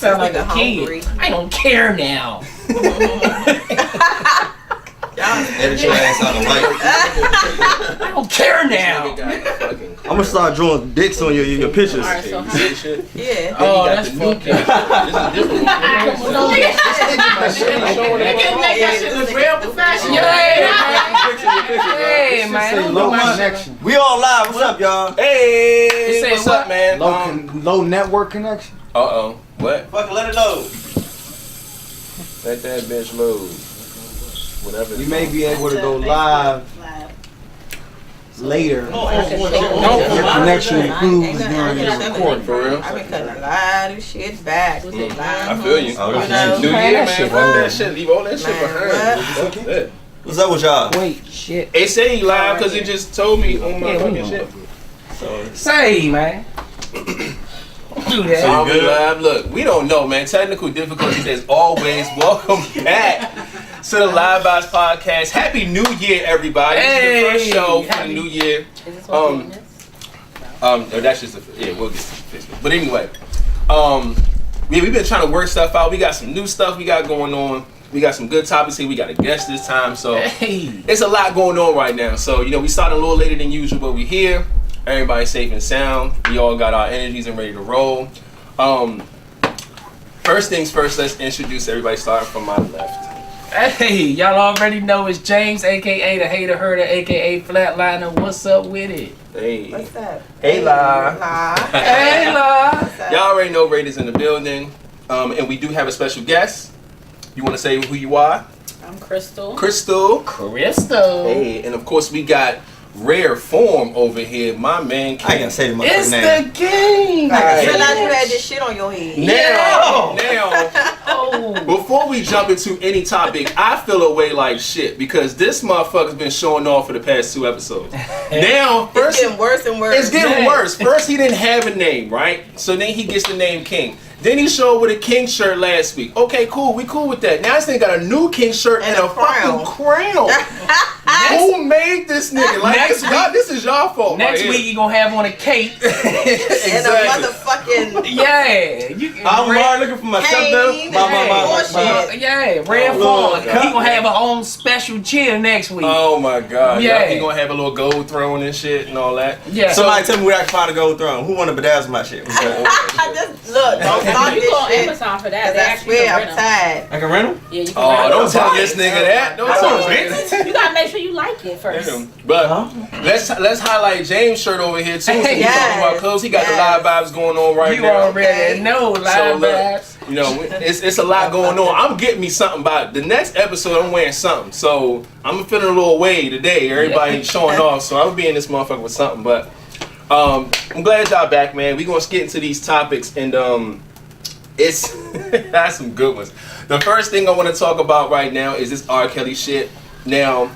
sound like a kid. I don't care now. Edit your ass out of life. I don't care now. I'm gonna start drawing dicks on your pictures. Alright, so Yeah. Oh, that's fucking. This is different. That shit look real professional. Hey, man. Low connection. We all live. What's up, y'all? Hey, say what's what? up, man? Low network connection. What? Fucking let it load. Let that bitch load. Whatever. You may be able to go live later. Your connection improves during the recording. For real? I've been cutting a lot of shit back. I feel you. Oh, New that's Year, man. Fuck man. that shit. Leave all that shit behind. Fuck that. What's up with y'all? Wait, shit. It say he live because he just told me on my fucking shit. Say, man. Do that. So we live. Look, we don't know, man. Technical difficulties as always. Welcome back to the Vibez Podcast. Happy New Year, everybody. This is the first show for the new year. Is this what That's just we'll get to Facebook. But anyway, we've been trying to work stuff out. We got some new stuff we got going on. We got some good topics here. We got a guest this time, so it's a lot going on right now. So we started a little later than usual, but we're here. Everybody's safe and sound. We all got our energies and ready to roll. First things first, let's introduce everybody starting from my left. Hey, y'all already know it's James, aka the Hater Herder, aka Flatliner. What's up with it? Hey. What's up? Hey, La. Hey, La. Y'all already know Raiders in the building. And we do have a special guest. You want to say who you are? I'm Krystal. Krystal. Hey, and of course we got Rare Form over here. My man. I ain't gonna say the It's motherfucking name. the game. I realized you had this shit on your head. Now, Oh. before we jump into any topic, I feel away like shit because this motherfucker's been showing off for the past 2 episodes. Now, It's first, getting worse and worse. it's getting worse. First, he didn't have a name, right? So then he gets the name King. Then he showed with a King shirt last week. Okay, cool. We cool with that. Now this nigga got a new King shirt and a crown. fucking crown. Who made this nigga? Like this is y'all fault. Next right week you gonna have on a cape. And a motherfucking Yeah. I'm already looking for my stepdad. Yeah, Red Fawn. He gonna have her own special chair next week. Oh my god. Yeah. He gonna have a little gold throne and shit and all that. Yeah. Somebody tell me where I can find a gold throne. Who wanna bedazzle my shit? Just look, don't start You this go on shit. Amazon for that. Cause They I actually swear can I'm rent 'em. tired. I can rent them? Yeah, you can Oh, rent 'em. don't tell this nigga that. Don't tell him. You gotta make sure you like it first. But let's highlight James' shirt over here too. So he's talking about clothes. He got the live vibes going on right You now. already know live So look, vibes. it's a lot going on. I'm getting me something by the next episode. I'm wearing something, so I'm feeling a little way today. Everybody showing off, so I'll be in this motherfucker with something. But I'm glad y'all back, man. We gonna get into these topics, and it's that's some good ones. The first thing I want to talk about right now is this R.Kelly shit. Now,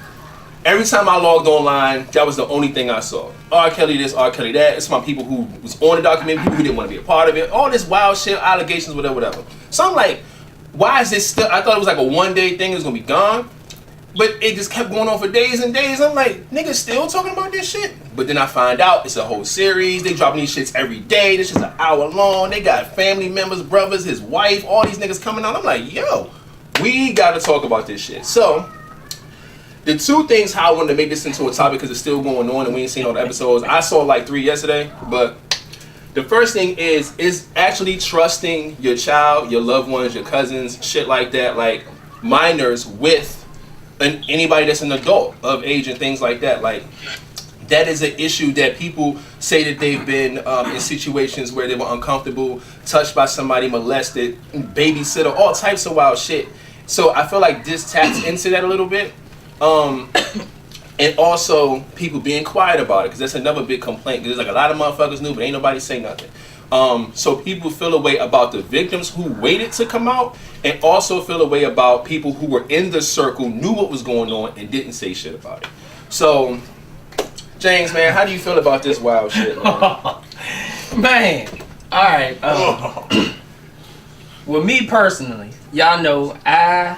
every time I logged online, that was the only thing I saw. R.Kelly this, R.Kelly that. It's my people who was on the documentary, people who didn't want to be a part of it. All this wild shit, allegations, whatever. So I'm like, why is this still? I thought it was like a one-day thing. It was going to be gone. But it just kept going on for days and days. I'm like, niggas still talking about this shit? But then I find out it's a whole series. They dropping these shits every day. This shit's an hour long. They got family members, brothers, his wife, all these niggas coming out. I'm like, yo, we got to talk about this shit. So the 2 things how I wanted to make this into a topic, because it's still going on and we ain't seen all the episodes. I saw like 3 yesterday, but the first thing is actually trusting your child, your loved ones, your cousins, shit like that, like minors with anybody that's an adult of age and things like that. Like, that is an issue that people say that they've been in situations where they were uncomfortable, touched by somebody, molested, babysitter, all types of wild shit. So I feel like this taps into that a little bit. And also people being quiet about it, because that's another big complaint. There's like a lot of motherfuckers knew, but ain't nobody say nothing. So people feel a way about the victims who waited to come out, and also feel a way about people who were in the circle, knew what was going on, and didn't say shit about it. So, James, man, how do you feel about this wild shit, man? Man, all right. Well, me personally, y'all know I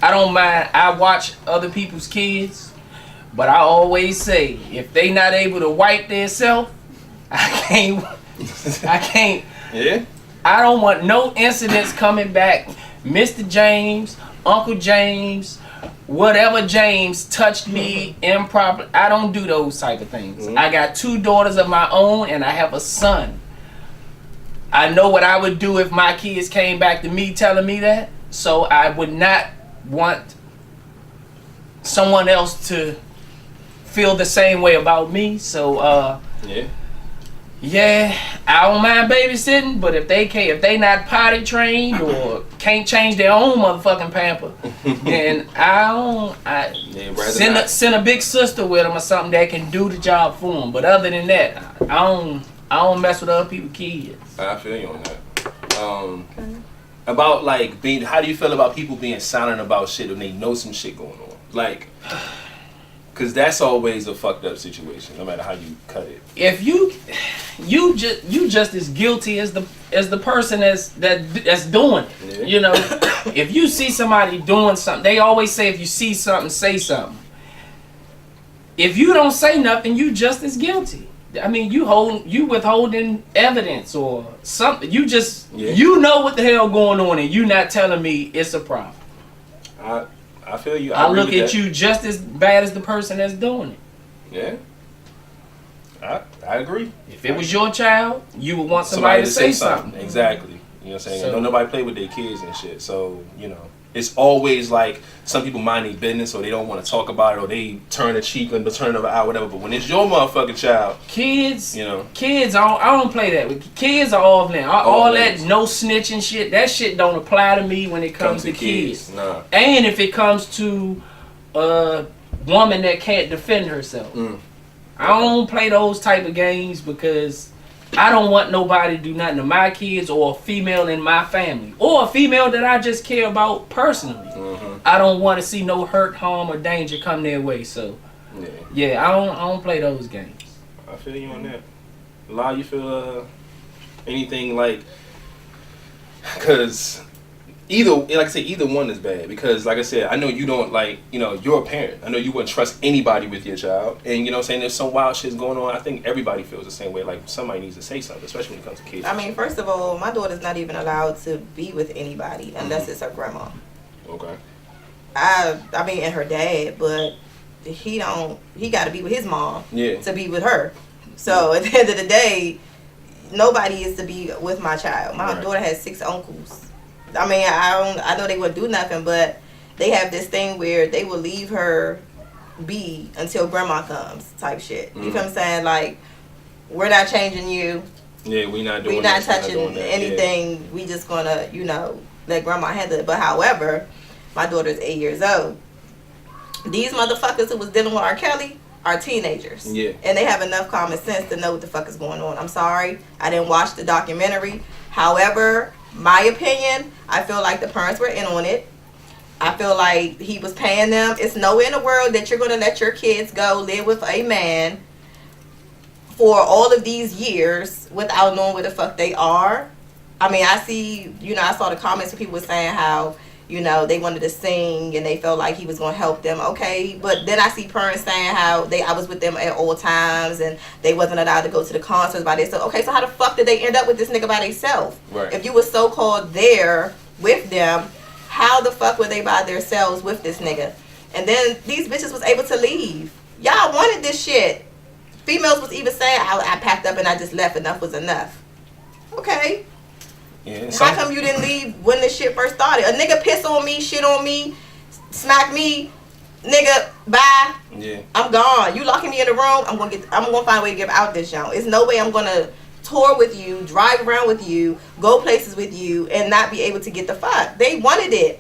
don't mind. I watch other people's kids, but I always say if they not able to wipe themselves, I can't. Yeah. I don't want no incidents coming back. Mr. James, Uncle James, whatever James touched me improperly. I don't do those type of things. I got 2 daughters of my own and I have a son. I know what I would do if my kids came back to me telling me that. So I would not want someone else to feel the same way about me. So yeah, I don't mind babysitting, but if they not potty trained or can't change their own motherfucking pamper, then send a big sister with them or something that can do the job for them. But other than that, I don't mess with other people's kids. I feel you on that. About like being, how do you feel about people being silent about shit when they know some shit going on? Like, cause that's always a fucked up situation, no matter how you cut it. If you just as guilty as the person that's doing it. Yeah. You know, if you see somebody doing something, they always say if you see something, say something. If you don't say nothing, you just as guilty. I mean, you withholding evidence or something. You just you know what the hell going on, and you not telling me it's a problem. I feel you. I look at you just as bad as the person that's doing it. Yeah. I agree. If it was your child, you would want somebody to say something. Exactly. You know what I'm saying? Don't nobody play with their kids and shit. So, you know, it's always like some people mind their business or they don't want to talk about it or they turn a cheek and turn another eye, whatever. But when it's your motherfucking child, kids, you know, I don't play that with kids. Are off now. All that no snitching shit. That shit don't apply to me when it comes to kids. Nah. And if it comes to a woman that can't defend herself, I don't play those type of games because I don't want nobody to do nothing to my kids or a female in my family or a female that I just care about personally. I don't want to see no hurt, harm, or danger come their way. So, yeah, I don't play those games. I feel you on that. La, you feel anything like? Because either one is bad. Because like I said, I know you don't like, you know, you're a parent. I know you wouldn't trust anybody with your child. And you know what I'm saying, there's some wild shit's going on. I think everybody feels the same way. Like somebody needs to say something, especially when it comes to kids. I mean, first of all, my daughter's not even allowed to be with anybody unless it's her grandma. Okay. I mean, and her dad, but he got to be with his mom to be with her. So at the end of the day, nobody is to be with my child. My daughter has 6 uncles. I mean, I know they wouldn't do nothing, but they have this thing where they will leave her be until grandma comes type shit. You feel what I'm saying? Like, we're not changing you. Yeah, we're not touching anything. Yeah. We just gonna, you know, let grandma handle it. But however, my daughter's 8 years old. These motherfuckers who was dealing with R.Kelly are teenagers. Yeah. And they have enough common sense to know what the fuck is going on. I'm sorry, I didn't watch the documentary. However, my opinion, I feel like the parents were in on it. I feel like he was paying them. It's nowhere in the world that you're going to let your kids go live with a man for all of these years without knowing where the fuck they are. I mean, I see, you know, I saw the comments where people were saying how, you know, they wanted to sing and they felt like he was going to help them. Okay, but then I see parents saying how I was with them at all times and they wasn't allowed to go to the concerts by themselves. Okay, so how the fuck did they end up with this nigga by themselves? Right. If you were so-called there with them, how the fuck were they by themselves with this nigga? And then these bitches was able to leave. Y'all wanted this shit. Females was even saying, I packed up and I just left. Enough was enough. Okay. Yeah, how come you didn't leave when this shit first started? A nigga piss on me, shit on me, smack me, nigga, bye. Yeah. I'm gone. You locking me in the room, I'm gonna find a way to get out this joint. There's no way I'm gonna tour with you, drive around with you, go places with you, and not be able to get the fuck. They wanted it.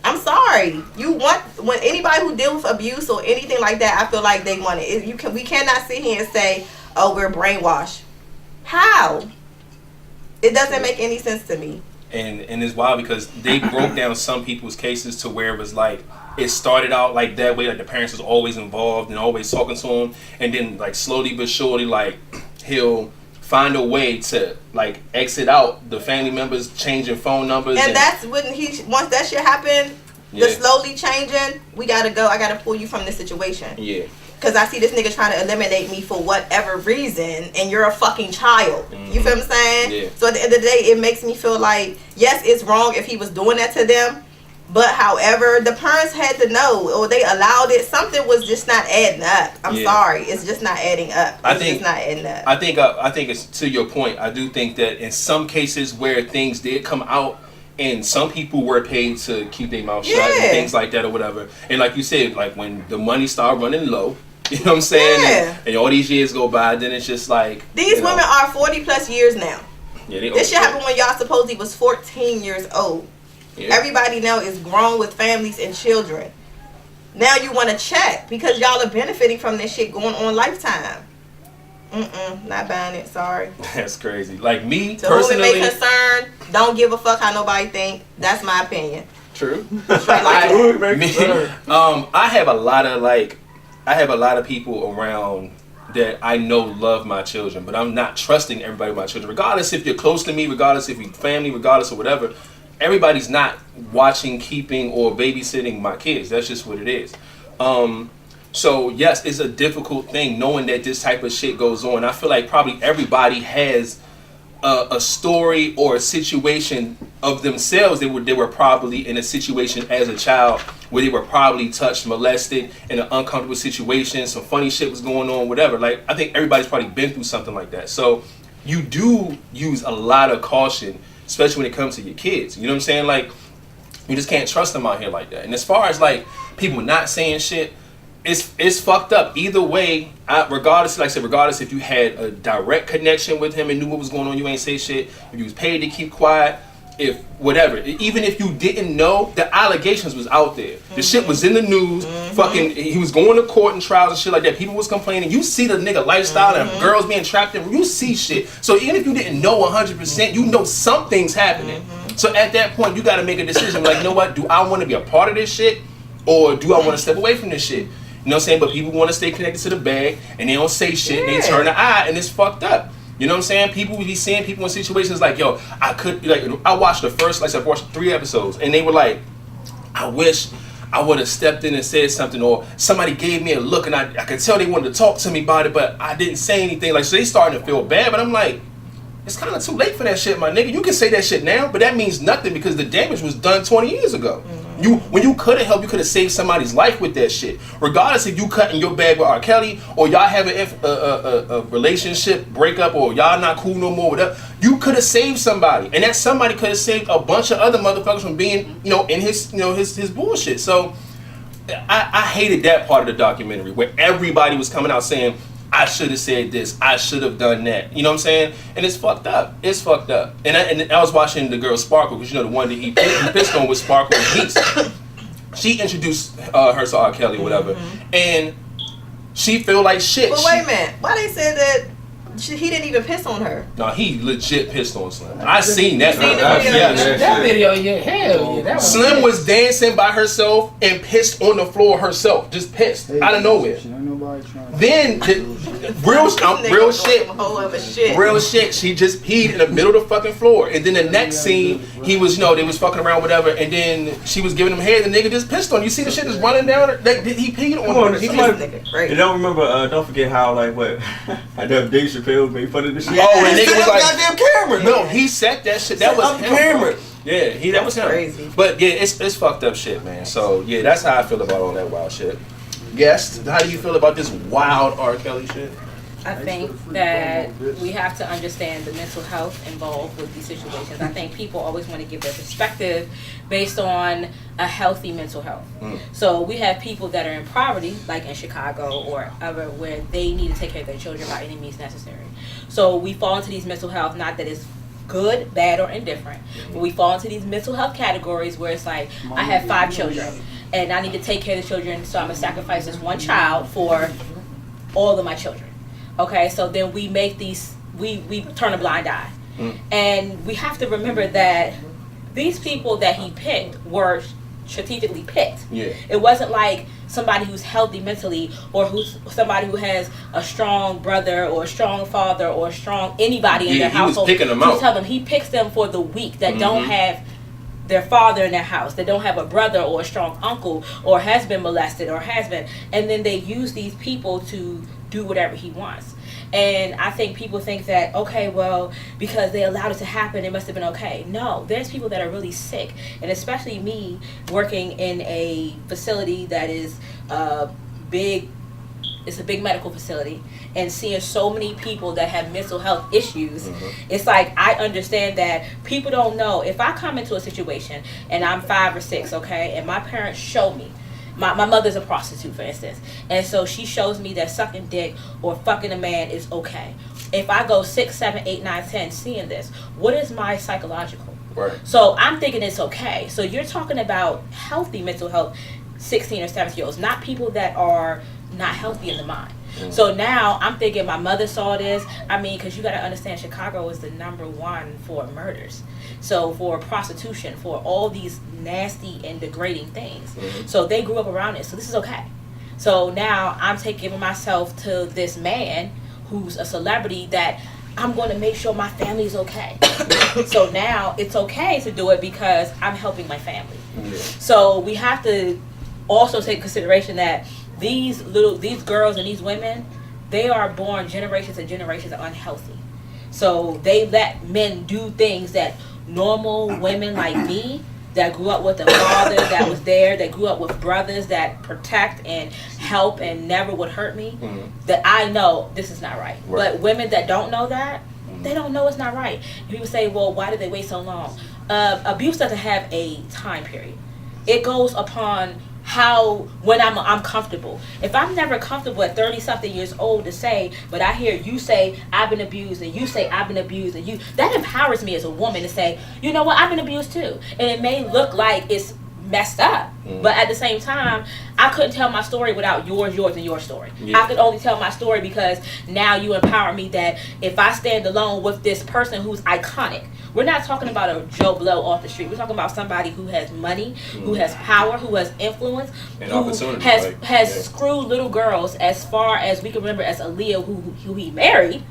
I'm sorry. When anybody who deals with abuse or anything like that, I feel like they want it. We cannot sit here and say, oh, we're brainwashed. How? It doesn't make any sense to me. And it's wild because they broke down some people's cases to where it was like, it started out like that way, like the parents was always involved and always talking to him, and then like slowly but surely, like he'll find a way to like exit out the family members, changing phone numbers. And that's when once that shit happened, the slowly changing, we gotta go. I gotta pull you from this situation. Yeah. because I see this nigga trying to eliminate me for whatever reason, and you're a fucking child. You feel what I'm saying? Yeah. So at the end of the day, it makes me feel like, yes, it's wrong if he was doing that to them, but however, the parents had to know, or they allowed it. Something was just not adding up. I'm sorry, it's just not adding up. It's just not adding up. I think it's to your point. I do think that in some cases where things did come out, and some people were paid to keep their mouth shut and things like that or whatever. And like you said, like when the money started running low, you know what I'm saying? Yeah. And all these years go by, then it's just like these women are 40 plus years now. Yeah, this shit happened when y'all supposedly was 14 years old. Yeah. Everybody now is grown with families and children. Now you want to check because y'all are benefiting from this shit going on lifetime. Not buying it. Sorry. That's crazy. Like me to personally, whom it may concern, don't give a fuck how nobody think. That's my opinion. True. Like I have a lot of people around that I know love my children, but I'm not trusting everybody with my children. Regardless if you're close to me, regardless if you're family, regardless of whatever. Everybody's not watching, keeping, or babysitting my kids. That's just what it is. So yes, it's a difficult thing knowing that this type of shit goes on. I feel like probably everybody has a story or a situation of themselves. They were probably in a situation as a child where they were probably touched, molested in an uncomfortable situation. Some funny shit was going on, whatever. Like I think everybody's probably been through something like that. So you do use a lot of caution, especially when it comes to your kids. You know what I'm saying? Like, you just can't trust them out here like that. And as far as, like, people not saying shit, it's fucked up. Either way, regardless, like I said, regardless if you had a direct connection with him and knew what was going on, you ain't say shit. If you was paid to keep quiet, if whatever. Even if you didn't know, the allegations was out there. The shit was in the news. Fucking, he was going to court and trials and shit like that. People was complaining. You see the nigga lifestyle and girls being trapped in. You see shit. So even if you didn't know 100%, you know something's happening. So at that point, you got to make a decision. Like, you know what? Do I want to be a part of this shit, or do I want to step away from this shit? You know what I'm saying? But people want to stay connected to the bag, and they don't say shit. And they turn an eye, and it's fucked up. You know what I'm saying? People be seeing people in situations like, yo, I watched the first, like I said, I watched 3 episodes, and they were like, I wish I would have stepped in and said something, or somebody gave me a look, and I could tell they wanted to talk to me about it, but I didn't say anything. Like, so they starting to feel bad, but I'm like, it's kind of too late for that shit, my nigga. You can say that shit now, but that means nothing because the damage was done 20 years ago. When you could have helped, you could have saved somebody's life with that shit. Regardless if you cut in your bag with R.Kelly, or y'all have a relationship breakup, or y'all not cool no more, whatever, you could have saved somebody, and that somebody could have saved a bunch of other motherfuckers from being, in his, his bullshit. So I hated that part of the documentary where everybody was coming out saying, I should have said this, I should have done that. You know what I'm saying? And it's fucked up. It's fucked up. And I was watching the girl Sparkle, because the one that he pissed on with Sparkle and Beats. She introduced her to R.Kelly or whatever. And she feel like shit. But wait a minute. Why they said that he didn't even piss on her? No, he legit pissed on Slim. I seen that. That video, hell yeah. That was Slim was dancing by herself and pissed on the floor herself. Just pissed. Out of nowhere. Then, real shit, she just peed in the middle of the fucking floor. And then the next scene, he was, they was fucking around, whatever, and then she was giving him head, the nigga just pissed on. You see the shit just running down her? He peed on her. You don't remember, don't forget how, like, what, I know Dave Chappelle made fun of this shit. Oh, and nigga was like, goddamn camera. No, he set that shit. That was him. Camera. Yeah, that was him. Crazy. But yeah, it's fucked up shit, man. So yeah, that's how I feel about all that wild shit. Guest, how do you feel about this wild R. Kelly shit? I think that we have to understand the mental health involved with these situations. I think people always want to give their perspective based on a healthy mental health. So we have people that are in poverty, like in Chicago or other, where they need to take care of their children by any means necessary. So we fall into these mental health, not that it's good, bad, or indifferent, but we fall into these mental health categories where it's like, I have 5 children and I need to take care of the children, so I'm going to sacrifice this one child for all of my children. Okay, so then we make these, we turn a blind eye. And we have to remember that these people that he picked were strategically picked. Yeah. It wasn't like somebody who's healthy mentally, or who's somebody who has a strong brother or a strong father or a strong anybody in their household. He was picking them out. Tell them he picks them for the weak that don't have their father in their house, they don't have a brother or a strong uncle, or has been molested or has been, and then they use these people to do whatever he wants. And I think people think that, okay, well, because they allowed it to happen, it must have been okay. No, there's people that are really sick, and especially me working in a facility that is big. It's a big medical facility, and seeing so many people that have mental health issues, it's like I understand that people don't know. If I come into a situation and I'm 5 or 6, okay, and my parents show me, my mother's a prostitute, for instance, and so she shows me that sucking dick or fucking a man is okay. If I go 6, 7, 8, 9, 10 seeing this, what is my psychological? Right. So I'm thinking it's okay. So you're talking about healthy mental health, 16 or 17-year-olds, not people that are not healthy in the mind. So now I'm thinking my mother saw this. I mean, because you got to understand, Chicago is the #1 for murders. So for prostitution, for all these nasty and degrading things. So they grew up around it. So this is okay. So now I'm giving myself to this man who's a celebrity that I'm going to make sure my family is okay. So now it's okay to do it because I'm helping my family. So we have to also take consideration that these girls and these women, they are born generations and generations of unhealthy. So they let men do things that normal women like me, that grew up with a father that was there, that grew up with brothers that protect and help and never would hurt me, that I know this is not right. But women that don't know that, they don't know it's not right. People say, well, why did they wait so long? Abuse doesn't have a time period. It goes upon when I'm comfortable. If I'm never comfortable at 30-something years old to say, but I hear you say I've been abused, and you say I've been abused, and that empowers me as a woman to say, you know what, I've been abused too. And it may look like it's messed up, but at the same time, I couldn't tell my story without yours, and your story. I could only tell my story because now you empower me that if I stand alone with this person who's iconic, we're not talking about a Joe Blow off the street. We're talking about somebody who has money, who has power, who has influence, and who has screwed little girls as far as we can remember as Aaliyah, who he married.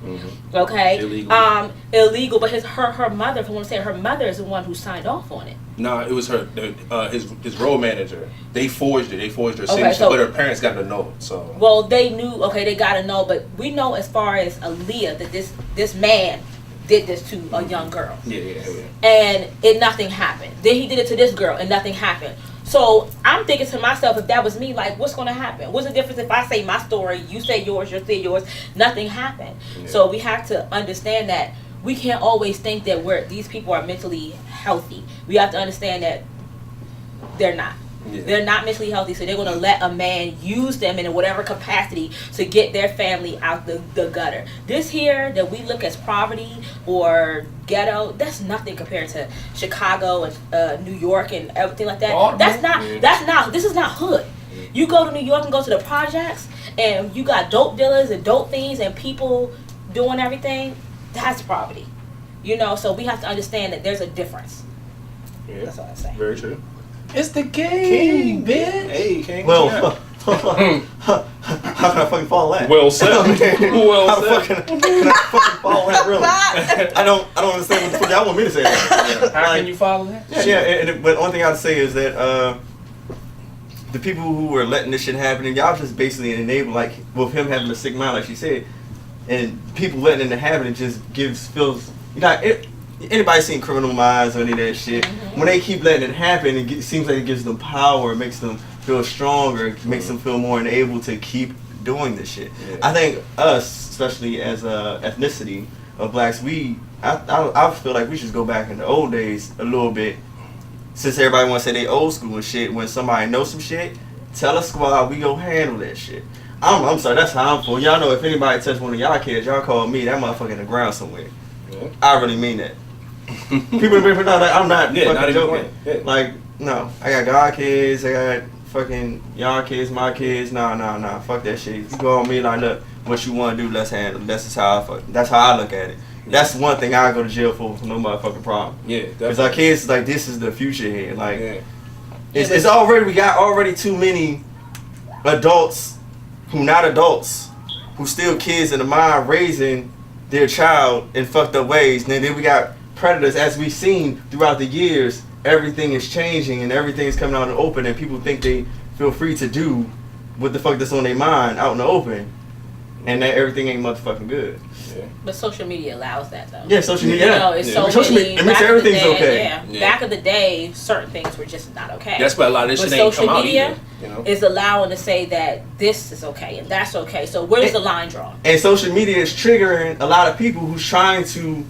Okay, illegal. But her mother, if I want to say, her mother is the one who signed off on it. No, it was her. His road manager. They forged it. They forged her signature, but her parents got to know. So. Well, they knew. Okay, they got to know. But we know as far as Aaliyah that this man did this to a young girl. Yeah. And nothing happened. Then he did it to this girl, and nothing happened. So I'm thinking to myself, if that was me, like, what's going to happen? What's the difference if I say my story, you say yours, you say yours, nothing happened? Yeah. So we have to understand that we can't always think that these people are mentally healthy. We have to understand that they're not. Yeah. They're not mentally healthy, so they're going to let a man use them in whatever capacity to get their family out the gutter. This here that we look as poverty or ghetto, that's nothing compared to Chicago and New York and everything like that. This is not hood. You go to New York and go to the projects, and you got dope dealers and dope things and people doing everything. That's poverty. So we have to understand that there's a difference. Yeah, that's all I say. Very true. It's the game, bitch. Hey, King. Well, how can I fucking follow that? Well said. Well said. How can I fucking follow that, really? I don't understand what the fuck y'all want me to say. How can you follow that? Yeah, but one thing I'd say is that the people who were letting this shit happen, and y'all just basically enable, like, with him having a sick mind, like she said, and people letting it happen, it just feels, anybody seen Criminal Minds or any of that shit? When they keep letting it happen, it seems like it gives them power, it makes them feel stronger, it makes them feel more enabled to keep doing this shit. Yeah. I think us, especially as a ethnicity of blacks, I feel like we should go back in the old days a little bit. Since everybody wants to say they old school and shit, when somebody knows some shit, tell us how we go handle that shit. I'm sorry, that's how I'm for. Y'all know if anybody touch one of y'all kids, y'all call me that motherfucker in the ground somewhere. Yeah. I really mean that. People bring it out like I'm not fucking joking. Yeah. Like, no, I got God kids, I got fucking y'all kids, my kids. Nah, fuck that shit. You go on me like, look, what you want to do, let's handle it. That's how I look at it. That's one thing I go to jail for no motherfucking problem. Yeah, because our kids, like, this is the future here. Like, it's already, we got already too many adults who not adults, who still kids in the mind raising their child in fucked up ways. And then we got predators, as we've seen throughout the years, everything is changing and everything's coming out in the open, and people think they feel free to do what the fuck that's on their mind out in the open, and that everything ain't motherfucking good. But social media allows that though. Yeah, social media. You know, it's so social many. media, it makes everything's okay. Yeah. Back in the day, certain things were just not okay. That's why a lot of this but shit ain't social come media out either, you know? is allowing to say that this is okay and that's okay. So where's the line drawn? And social media is triggering a lot of people who's trying to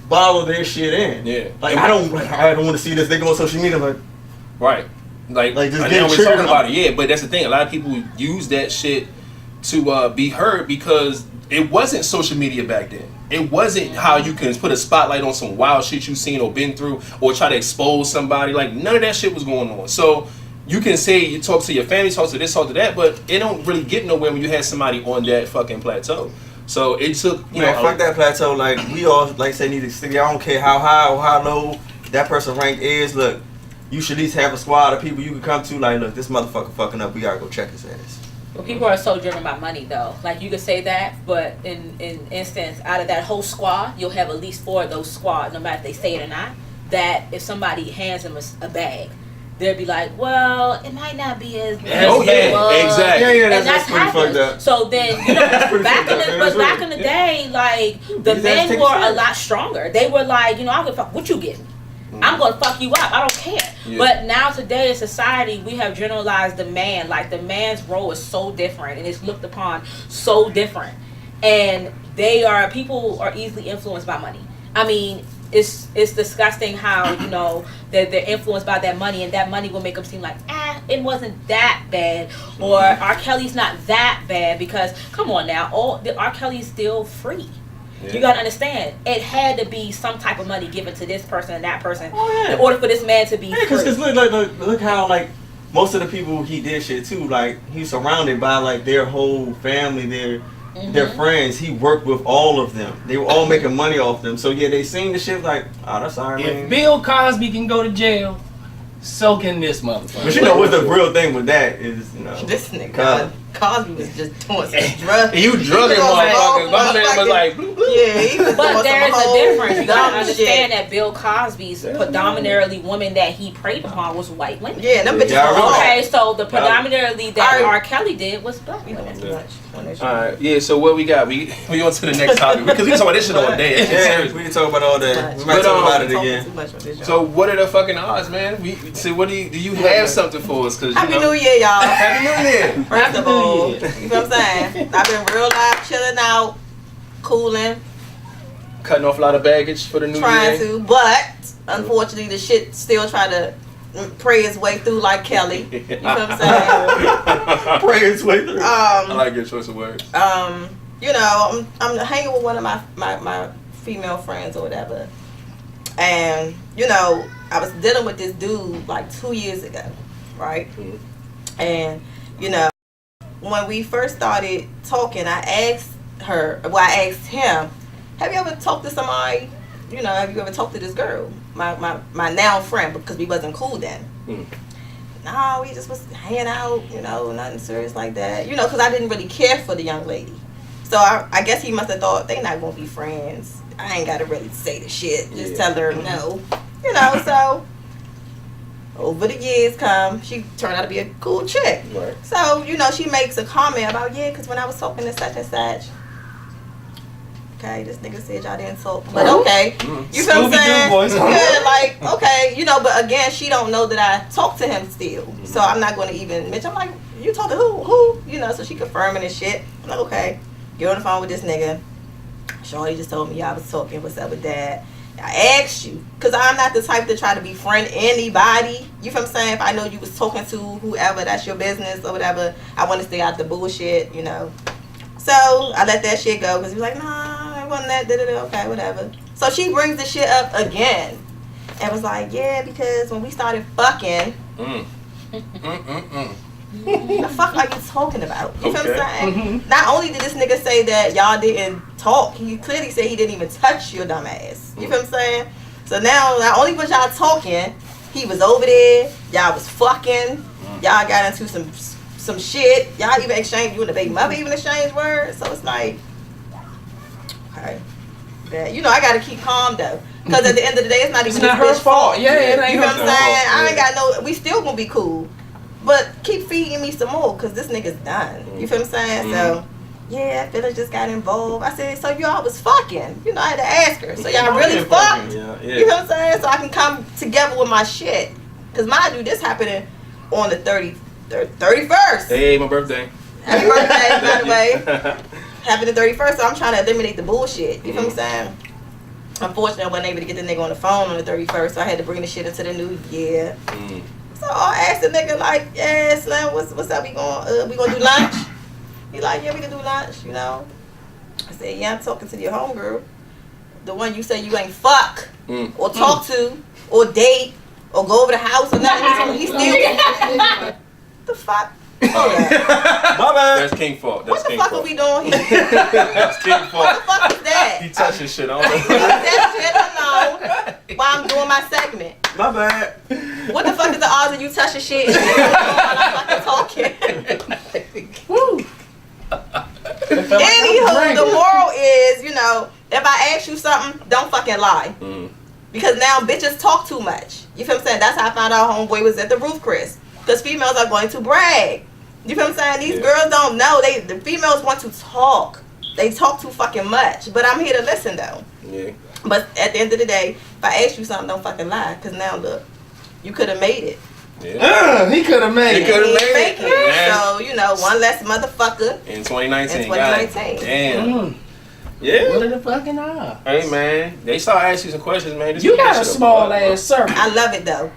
follow their shit in. Yeah. Like I don't want to see this. They go on social media like. Right. Like just I getting know we're triggered. talking about it, yeah, but that's the thing. A lot of people use that shit to be heard because it wasn't social media back then. It wasn't how you can put a spotlight on some wild shit you've seen or been through or try to expose somebody. Like, none of that shit was going on. So you can say you talk to your family, talk to this, talk to that, but it don't really get nowhere when you have somebody on that fucking plateau. So it took, you know, fuck that plateau. Like, we all, like say, need to stick. I don't care how high or how low that person rank is. Look, you should at least have a squad of people you can come to. Like, look, this motherfucker fucking up. We gotta go check his ass. Well, people are so driven by money, though. Like, you could say that, but in instance, out of that whole squad, you'll have at least 4 of those squads, no matter if they say it or not, that if somebody hands them a bag, they'll be like, well, it might not be as bad Oh, as it was. yeah, exactly. Yeah, And that's pretty happened. fucked up. So then, you know, back in the day, like, the These men ass take were a a lot stronger. They were like, you know, I don't give a fuck what you getting. I'm gonna fuck you up. I don't care. Yeah. But now today in society, we have generalized the man. Like, the man's role is so different, and it's looked upon so different. And people are easily influenced by money. I mean, it's disgusting how, you know, that they're influenced by that money, and that money will make them seem like, it wasn't that bad, or R.Kelly's not that bad, because come on now, R. Kelly's still free. Yeah. You gotta understand, it had to be some type of money given to this person and that person in order for this man to be free. Because look how, like, most of the people he did shit to, like, he's surrounded by, like, their whole family, their friends. He worked with all of them. They were all making money off them. So yeah, they seen the shit like, oh, that's alright, man. If Bill Cosby can go to jail, so can this motherfucker. But you know what the real thing with that is, you know, this nigga Cosby was just doing some drugs. You drugging motherfuckers. My man was like, bloop, bloop. Yeah, he was But doing there's some a difference. You gotta dumb understand shit. that Bill Cosby's predominantly women that he preyed upon was white women. Yeah, them bitches Yeah, were wrong. Okay, so the predominantly that Alright. R. Kelly did was black We women. doing too much on this shit. Alright, yeah, so what we got? We on to the next topic. Because we can talk about this shit all day. It's yeah, serious. we can talk about all that. We might But, talk about it Talking again. too much on this, y'all. So what are the fucking odds, man? What do you have something for us? Cause, Happy New Year, y'all. Happy New Year. First of all, you know what I'm saying? I've been real live, chilling out, cooling, Cutting off a lot of baggage for the new trying year. to, but unfortunately the shit still try to pray its way through like Kelly. You know what I'm saying? Pray its way through. I like your choice of words. You know, I'm hanging with one of my female friends or whatever, and you know, I was dealing with this dude like 2 years ago, right? Mm-hmm. And you know, when we first started talking, I asked him, have you ever talked to somebody? You know, have you ever talked to this girl, my now friend, because we wasn't cool then. No, we just was hanging out, you know, nothing serious like that. You know, because I didn't really care for the young lady. So I guess he must have thought they not going to be friends. I ain't got to really say the shit. Just tell her no. You know, so over the years come, she turned out to be a cool chick. Right. So, you know, she makes a comment about, yeah, because when I was talking to such and such, okay, this nigga said y'all didn't talk. But okay. You feel what I'm saying? Boys. Yeah, like, okay, you know, but again, she don't know that I talk to him still. So I'm not going to even mention. I'm like, you talk to who? Who? You know, so she confirming this shit. I'm like, okay, get on the phone with this nigga. Shorty just told me y'all was talking. What's up with that? I asked you, because I'm not the type to try to befriend anybody. You feel what I'm saying? If I know you was talking to whoever, that's your business or whatever, I want to stay out the bullshit, you know. So I let that shit go because he was like, nah, it wasn't that, da-da-da, okay, whatever. So she brings the shit up again and was like, yeah, because when we started fucking, the fuck are you talking about? You feel what I'm saying? Not only did this nigga say that y'all didn't talk, he clearly said he didn't even touch your dumb ass. You feel what I'm saying? So now, not only was y'all talking, he was over there, y'all was fucking, y'all got into some shit, y'all even exchanged, you and the baby mother even exchanged words. So it's like, okay. that. You know, I gotta keep calm though, because at the end of the day, it's not even not her fault. Yeah, it ain't you know her what I'm fault. saying? I ain't got no. We still gonna be cool, but keep feeding me some more, cause this nigga's done. You feel what I'm saying? So. Yeah, Phyllis just got involved. I said, so y'all was fucking. You know, I had to ask her. So y'all really fucked? Yeah. You know what I'm saying? So I can come together with my shit. Because mind you, this happening on the 31st. Hey, my birthday. Happy birthday, by the way. Happened the 31st, so I'm trying to eliminate the bullshit. You know what I'm saying? Unfortunately, I wasn't able to get the nigga on the phone on the 31st, so I had to bring the shit into the new year. So I asked the nigga, like, yeah, Slim, what's up? We gonna do lunch? He like, yeah, we can do lunch, you know. I said, yeah, I'm talking to your homegirl. The one you say you ain't fuck or talk to or date or go over the house or nothing. He still the fuck? Hold on. My bad. That's King fault. That's What the King fuck fault. are we doing here? That's King fault. What the fuck is that? He touching shit. I don't Leave know. that shit alone while I'm doing my segment. My bad. What the fuck is the odds of you touching shit and while I'm fucking talking? Woo. Anywho, the moral is, you know, if I ask you something, don't fucking lie. Because now bitches talk too much. You feel what I'm saying? That's how I found out homeboy was at the roof, Chris. Because females are going to brag. You feel what I'm saying? These girls don't know. The females want to talk. They talk too fucking much. But I'm here to listen though. Yeah. But at the end of the day, if I ask you something, don't fucking lie. Because now look, you could have made it. Yeah. He could have made He coulda it. made it. Yeah. So, you know, one less motherfucker In 2019. in 2019. Damn. Yeah. What are the fucking odds? Hey man, they start asking you some questions, man. This You shit got a should've small blown, ass circle. I love it though.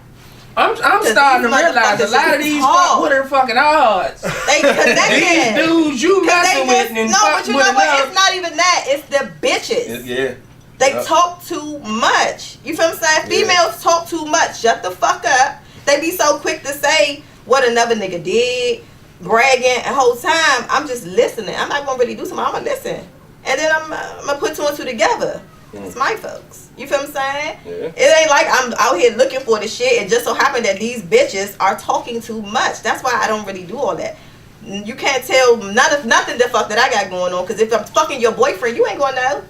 I'm starting to these realize a lot of motherfuckers these talk. what are the fucking odds? They connected. These dudes you messing with and no, but fucking you with know what? It's enough. not even that. It's the bitches. bro. Yeah. They Yep. talk too much. You feel what I'm saying? Yeah. Females talk too much. Shut the fuck up. They be so quick to say what another nigga did, bragging, and whole time I'm just listening. I'm not gonna really do something. I'm gonna listen, and then I'm gonna put two and two together. It's my folks. You feel what I'm saying? Yeah. It ain't like I'm out here looking for the shit. It just so happened that these bitches are talking too much. That's why I don't really do all that. You can't tell nothing the fuck that I got going on. Because if I'm fucking your boyfriend, you ain't gonna know.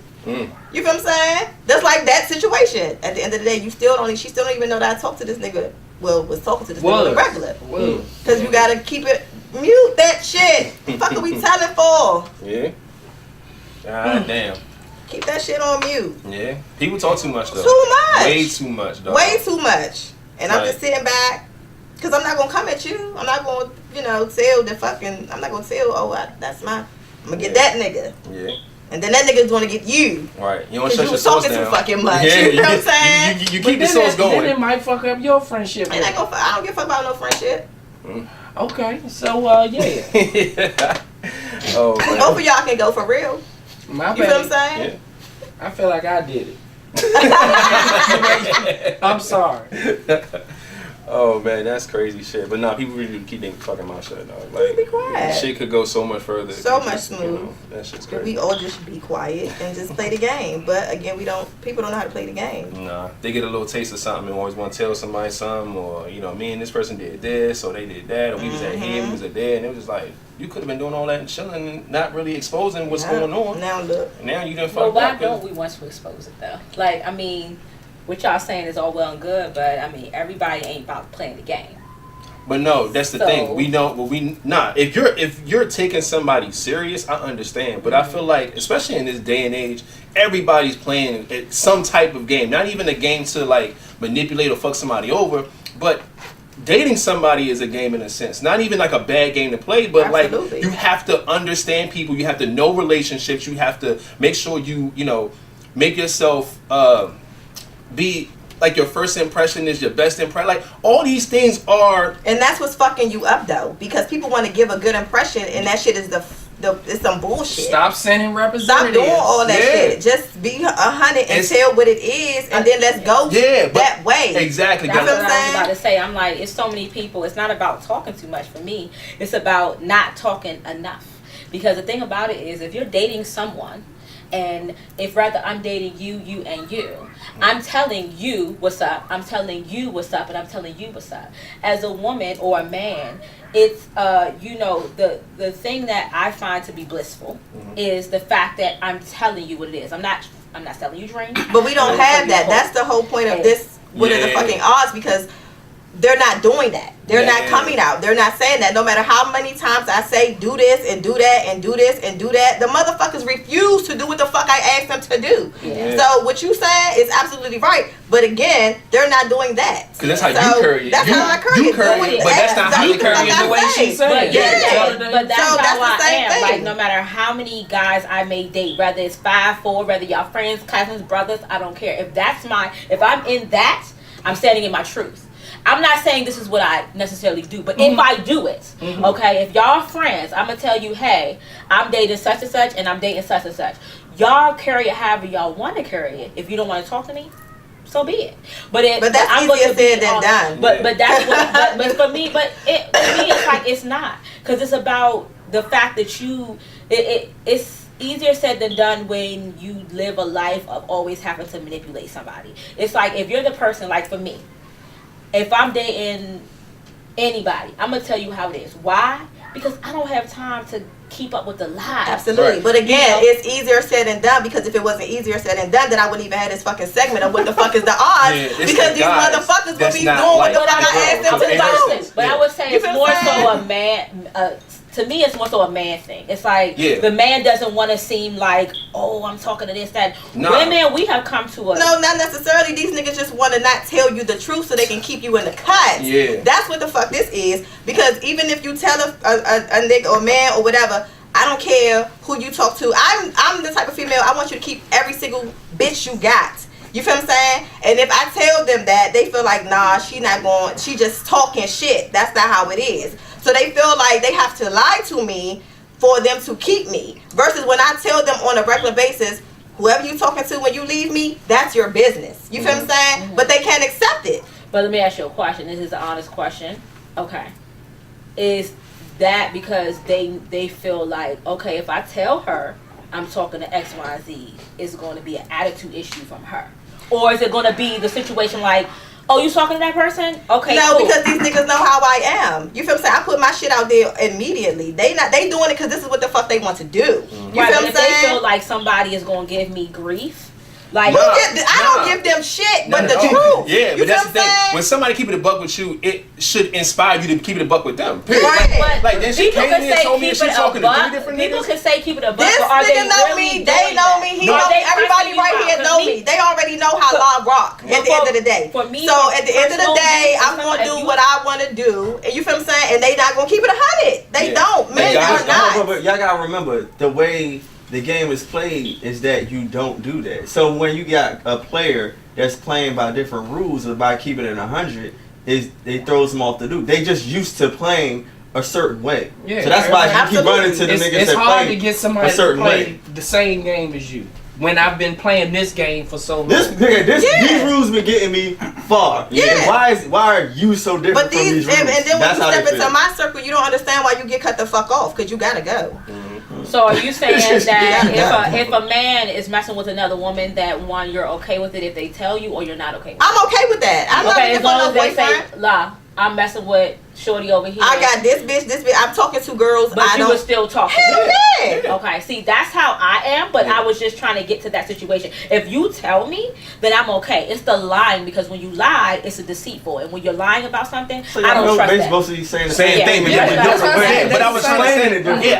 You feel what I'm saying? Just like that situation. At the end of the day, she still don't even know that I talked to this nigga. Well, was talking to this nigga on the regular. Because you gotta keep it, mute that shit. The fuck are we telling for? Yeah. God damn. Keep that shit on mute. Yeah. People talk too much though. Too much. Way too much, dog. Way too much. And I'm Right. just sitting back. Because I'm not going to come at you. I'm not going to, tell the fucking, I'm not going to tell, I'm going to get that nigga. Yeah. And then that nigga's going to get you. Right. You don't Because shut you your was sauce talking down. too fucking much. Yeah, You know what I'm saying? You keep the sauce Then going. it might fuck up your friendship. And I don't give a fuck about no friendship. Okay, so yeah. Oh man. Both of y'all can go for real. My You feel what I'm bad. saying? I feel like I did it. I'm sorry. Oh man, that's crazy shit. But nah, people really keep their fucking mouth shut, dog. Like, Be quiet. shit could go so much further. So It's much just, smooth. that shit's We crazy. all just be quiet and just play the game. But again, people don't know how to play the game. Nah, they get a little taste of something and always want to tell somebody something, or me and this person did this, or they did that, or we was at here, we was at there, and it was just like you could have been doing all that and chilling and not really exposing what's going on. Now look. And now you done Well, fucked why up. don't we want to expose it though? Like, I mean, what y'all saying is all well and good, but I mean, everybody ain't about playing the game. But no, that's the So- thing. We know, but if you're taking somebody serious, I understand. But I feel like, especially in this day and age, everybody's playing some type of game. Not even a game to like manipulate or fuck somebody over, but dating somebody is a game in a sense. Not even like a bad game to play, but Absolutely. like you have to understand people. You have to know relationships. You have to make sure you make yourself be. Like your first impression is your best impression. Like all these things are. And that's what's fucking you up though, because people want to give a good impression, and that shit is it's some bullshit. Stop sending Stop representatives. doing all that Yeah. shit. Just be 100 and It's- tell what it is, and then let's go that way. Exactly. That's what what I'm I was saying? about to say. I'm like, it's so many people. It's not about talking too much for me. It's about not talking enough. Because the thing about it is, if you're dating someone, and if rather I'm dating you, and you, I'm telling you what's up, I'm telling you what's up, and I'm telling you what's up. As a woman or a man, it's the thing that I find to be blissful is the fact that I'm telling you what it is. I'm not I'm not selling you dreams. But we don't have that. That's the whole point of this. What are the fucking odds? Because they're not doing that. They're not coming out. They're not saying that. No matter how many times I say do this and do that and do this and do that, the motherfuckers refuse to do what the fuck I asked them to do. Yeah. So what you saying is absolutely right. But again, they're not doing that. Because that's how you curry it. That's how I curry it. But that's not how you curry it the way she said. But that's how I am. Like, no matter how many guys I may date, whether it's 5, 4, whether y'all friends, cousins, brothers, I don't care. If I'm in that, I'm standing in my truth. I'm not saying this is what I necessarily do, but if I do it, okay, if y'all friends, I'm going to tell you, hey, I'm dating such and such, and I'm dating such and such. Y'all carry it however y'all want to carry it. If you don't want to talk to me, so be it. But that's easier said than done. But that's what. But for me, it's like it's not, because it's about the fact that it's easier said than done when you live a life of always having to manipulate somebody. It's like if you're the person, like for me. If I'm dating anybody, I'm going to tell you how it is. Why? Because I don't have time to keep up with the lies. Absolutely. Right. But again, it's easier said than done, because if it wasn't easier said than done, then I wouldn't even have this fucking segment of what the fuck is the odds, because these motherfuckers would be doing what the fuck I asked them to do. But I would say it's more so a man... to me, it's more so a man thing. It's like the man doesn't want to seem like, oh, I'm talking to this, that. No. Women, we have come to a... No, not necessarily. These niggas just want to not tell you the truth so they can keep you in the cut. Yeah. That's what the fuck this is. Because even if you tell a nigga or man or whatever, I don't care who you talk to. I'm the type of female, I want you to keep every single bitch you got. You feel what I'm saying? And if I tell them that, they feel like, nah, she just talking shit. That's not how it is. So they feel like they have to lie to me for them to keep me. Versus when I tell them on a regular basis, whoever you talking to when you leave me, that's your business. You feel what I'm saying? But they can't accept it. But let me ask you a question. This is an honest question. Okay. Is that because they feel like, okay, if I tell her I'm talking to X, Y, Z, it's going to be an attitude issue from her? Or is it going to be the situation like, oh, you talking to that person? Okay, no, cool. Because these niggas know how I am. You feel what I'm saying? I put my shit out there immediately. They doing it because this is what the fuck they want to do. You feel what I'm saying? They feel like somebody is going to give me grief. Like, I don't give them shit, but the truth. Yeah, but that's the thing. When somebody keep it a buck with you, it should inspire you to keep it a buck with them. Period. Right. Like then she came in and told me she's talking to 3 different niggas. People can say keep it a buck. This nigga know me. They know me. He know me. Everybody right here know me. They already know how I rock. At the end of the day. So at the end of the day, I'm gonna do what I want to do. And you feel what I'm saying? And they not gonna keep it 100. They don't. Men are not. But y'all gotta remember the way the game is played is that you don't do that. So when you got a player that's playing by different rules or by keeping it 100, it throws them off the loop. They just used to playing a certain way. Yeah, so that's why you keep running to the niggas that play. It's hard to get somebody to play the same game as you. When I've been playing this game for so long. These rules been getting me far. Yeah. Why are you so different from these rules? And then when you step into my circle, you don't understand why you get cut the fuck off, because you gotta go. So are you saying that if a man is messing with another woman, that one, you're okay with it if they tell you, or you're not okay with it? I'm okay with that. I'm not looking for no boyfriend. Say, La, I'm messing with shorty over here. I got this bitch. I'm talking to girls. But you were still talking. Hell yeah. Okay, see, that's how I am, but I was just trying to get to that situation. If you tell me, then I'm okay. It's the lying, because when you lie, it's a deceitful. And when you're lying about something, so I don't trust that. Basically saying the same thing, but I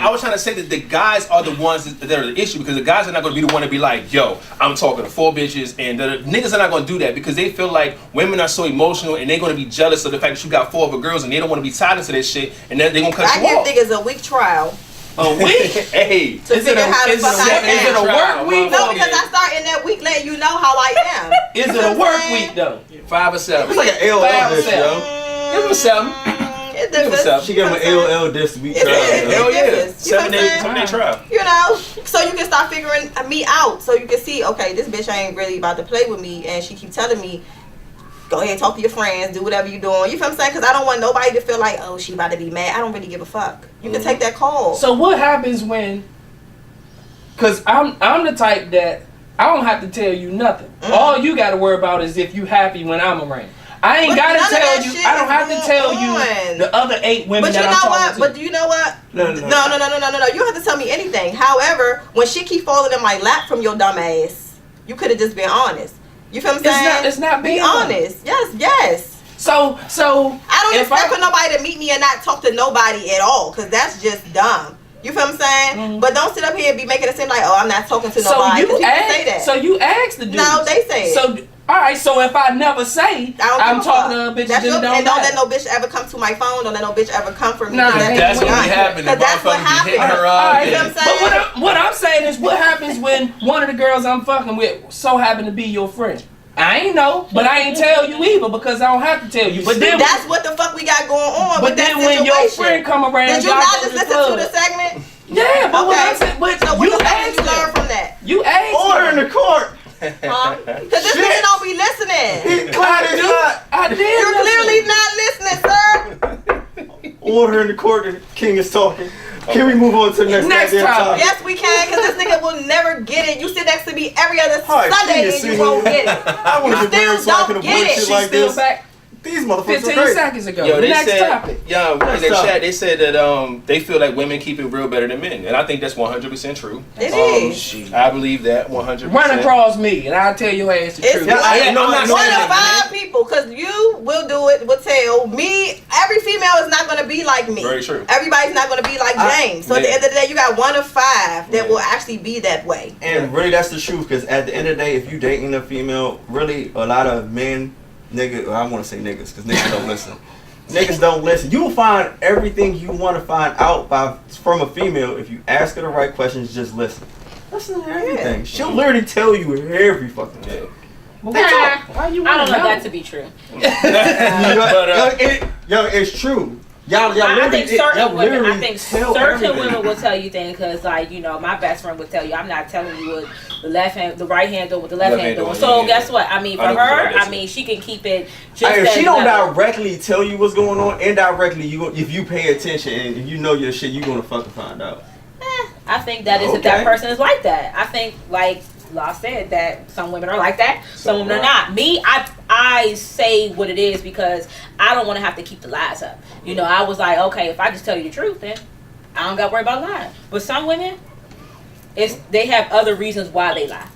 was trying to say that the guys are the ones that are the issue, because the guys are not going to be the one to be like, yo, I'm talking to 4 bitches, and the niggas are not going to do that, because they feel like women are so emotional, and they're going to be jealous of the fact that you got 4 other girls, and they don't want to be tied into this shit, and then they're going to cut you off. I give niggas a week trial. A week? Hey. To figure out how the fuck I am. Is it a work week? No, because I start in that week letting you know how I am. Is it a work week though? 5 or 7. It's like an AOL dish, yo. Give him a 7. It differs. She gave him an AOL dish week trial. Hell yeah. 7-day trial. You know, so you can start figuring me out. So you can see, okay, this bitch ain't really about to play with me, and she keep telling me, go ahead, talk to your friends, do whatever you're doing. You feel what I'm saying? Because I don't want nobody to feel like, oh, she about to be mad. I don't really give a fuck. You can take that call. So what happens when, because I'm the type that I don't have to tell you nothing. All you got to worry about is if you happy when I'm around. I ain't got to tell you. I don't have to tell you the other 8 women that I'm talking to. But you know what? No. You don't have to tell me anything. However, when she keep falling in my lap from your dumb ass, You could have just been honest. You feel what I'm saying? It's not being honest. Yes. So I don't expect for nobody to meet me and not talk to nobody at all, because that's just dumb. You feel what I'm saying? Mm-hmm. But don't sit up here and be making it seem like, oh, I'm not talking to nobody. So you say that. So you asked the dude. No, they say it. So all right. So if I never say I'm talking to a bitch, and don't let no bitch ever come to my phone. Don't let no bitch ever come for me. Nah, that's what happened. That's what happened. Hitting her up. You know what I'm saying? But what I'm saying is, what happens when one of the girls I'm fucking with so happen to be your friend? I ain't know, but I ain't tell you either because I don't have to tell you. But then that's what the fuck we got going on. But with then that when your situation. friend come around, did you not just listen to the segment? Yeah, but okay. what I'm saying, but so what you the fuck asked did you learn from that? You asked Order in the court. Huh? Because this nigga don't be listening. I did. You're clearly not listening, sir. Order in the court. The king is talking. Can we move on to the next topic? Yes, we can, because this nigga will never get it. You sit next to me every other Right, Sunday and you won't get it. I want to get married so I can avoid shit like this. These motherfuckers 15 are crazy. seconds ago. Yo, they next said, topic. Yo, in the chat, they said that they feel like women keep it real better than men, and I think that's 100% true. It is. I believe that 100%. Run across me, and I'll tell your ass the truth. I'm not one of 5 people, because you will do it, will tell me. Every female is not going to be like me. Very true. Everybody's not going to be like James. So at the end of the day, you got 1 of 5 that will actually be that way. And really, that's the truth, because at the end of the day, if you dating a female, really, a lot of men, I want to say niggas, because niggas don't listen. Niggas don't listen. You will find everything you want to find out from a female if you ask her the right questions. Just listen. Listen to everything. Yeah. She'll literally tell you every fucking thing. I don't know that to be true. It's true. I think certain everything. women will tell you things because, like, you know, my best friend would tell you, I'm not telling you what the right hand doing, what the left hand doing. So guess what? I mean, for her, I mean, she can keep it. Just if she don't directly tell you what's going on, indirectly, if you pay attention and you know your shit, you gonna fucking find out. I think that is if that person is like that. I think, like Law said, that some women are like that, some women are not. Me, I say what it is because I don't want to have to keep the lies up. You know, I was like, okay, if I just tell you the truth, then I don't got to worry about lying. But some women, they have other reasons why they lie.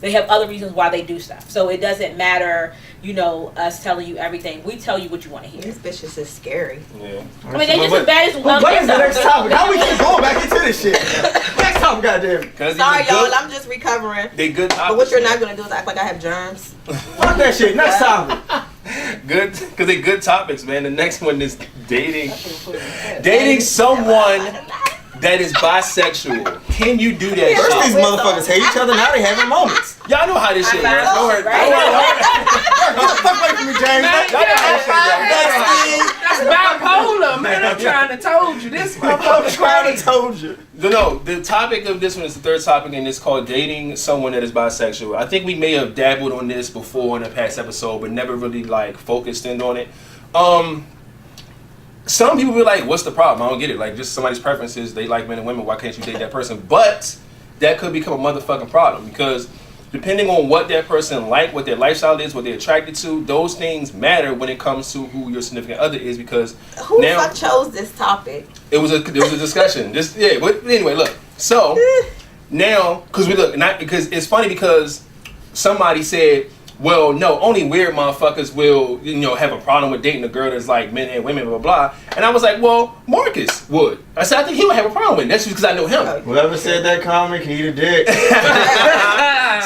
They have other reasons why they do stuff. So it doesn't matter, you know, us telling you everything. We tell you what you want to hear. These bitches is scary. Yeah. I mean, they just as bad as what is the next topic? How we keep going back into this shit? Next topic, goddamn. Sorry, y'all. I'm just recovering. They good topics. But what you're not gonna do is act like I have germs. Fuck that shit. Next topic. Good, because they good topics, man. The next one is dating someone that is bisexual. Can you do that First, shit? these motherfuckers hate each other. Now they having moments. Y'all know how this shit works. Don't worry. Fuck away from me, James. That's bipolar, man. I'm trying to told you. This motherfucker trying to told you. No, the topic of this one is the third topic, and it's called dating someone that is bisexual. I think we may have dabbled on this before in a past episode, but never really like focused in on it. Some people be like, what's the problem? I don't get it. Like, just somebody's preferences. They like men and women. Why can't you date that person? But that could become a motherfucking problem because depending on what that person like, what their lifestyle is, what they're attracted to, those things matter when it comes to who your significant other is because who the fuck chose this topic? It was a discussion. But anyway, look. So now, because it's funny because somebody said, well, no, only weird motherfuckers will, you know, have a problem with dating a girl that's like men and women, blah, blah, blah. And I was like, well, Marcus would. I said, I think he would have a problem with it. That's just because I know him. Whoever said that comment, he the dick.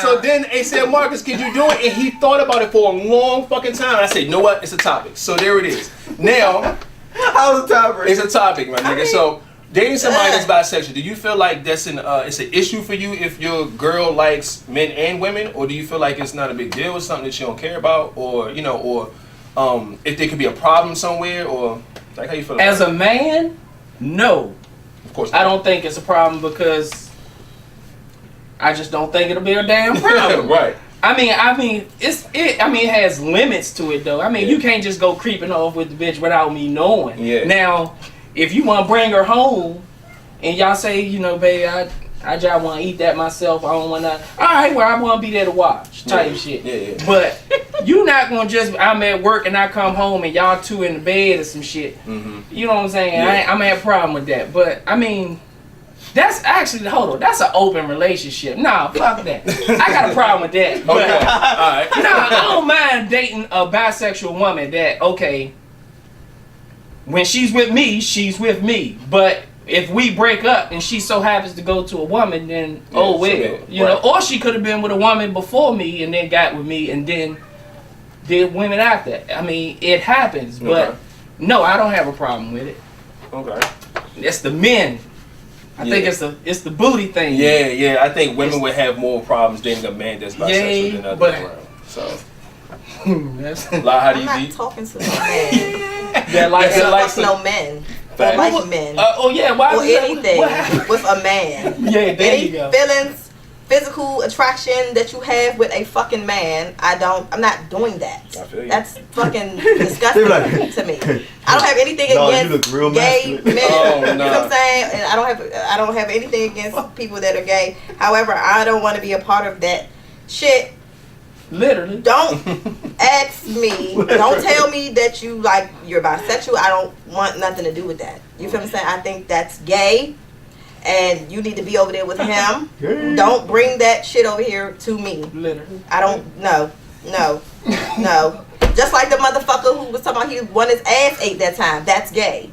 So then they said, Marcus, could you do it? And he thought about it for a long fucking time. And I said, you know what? It's a topic. So there it is. Now, how's the topic? It's a topic, my nigga. So dating somebody that's bisexual, do you feel like that's it's an issue for you if your girl likes men and women, or do you feel like it's not a big deal, it's something that you don't care about, or you know, or if there could be a problem somewhere, or like how you feel? As a man, no. Of course not. I don't think it's a problem because I just don't think it'll be a damn problem. Right. I mean, it has limits to it though. I mean, you can't just go creeping off with the bitch without me knowing. Yeah. Now, if you want to bring her home, and y'all say, you know, babe, I just want to eat that myself. I don't want to. All right, well, I want to be there to watch type shit. Yeah. But you not gonna just. I'm at work and I come home and y'all two in the bed or some shit. Mm-hmm. You know what I'm saying? Yeah. I'm gonna have a problem with that. But I mean, That's actually, hold on, that's an open relationship. Nah, fuck that. I got a problem with that. But, Okay. All right. nah, I don't mind dating a bisexual woman that, okay, when she's with me, she's with me. But if we break up and she so happens to go to a woman, then, oh well. You know, or she could have been with a woman before me and then got with me and then did women after. I mean, it happens. But, no, I don't have a problem with it. Okay. It's the men. I think it's the booty thing. Yeah. I think women would have more problems dating a man that's bisexual than others around. So, how do I'm you not be? talking to no man. That likes no men. Fact. Or like men. Oh yeah, why or anything with a man. Yeah, there Any you go. feelings, physical attraction that you have with a fucking man, I'm not doing that. I feel you. That's fucking disgusting to me. I don't have anything No, you against look real gay masculine. men. Oh, You know no. what I'm saying? And I don't have anything against people that are gay. However, I don't want to be a part of that shit. Literally. Don't ask me. Don't tell me that you're bisexual. I don't want nothing to do with that. You feel what I'm saying? I think that's gay, and you need to be over there with him. Don't bring that shit over here to me. Literally. I don't. No. Just like the motherfucker who was talking about he wanted his ass ate that time. That's gay.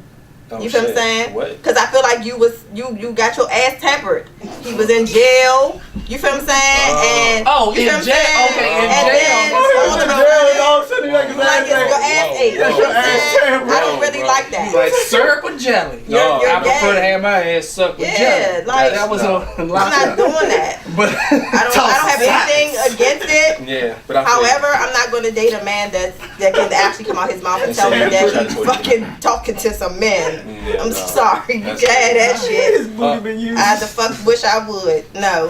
You feel what I'm saying? Because I feel like you got your ass tempered. He was in jail. You feel what I'm saying? And you feel what I'm saying? Okay, in and jail. then all of your ass ate. That's your ass tempered. I don't really like that. Like syrup or jelly. You're I prefer gay. to have my ass sucked with jelly. Yeah, like that was on I'm not doing that. But I don't have anything against it. Yeah, but However, I'm not going to date a man that can actually come out his mouth and tell me that he's fucking talking to some men. I'm sorry, you can have that shit. His booty been used. I the fuck wish I would. No.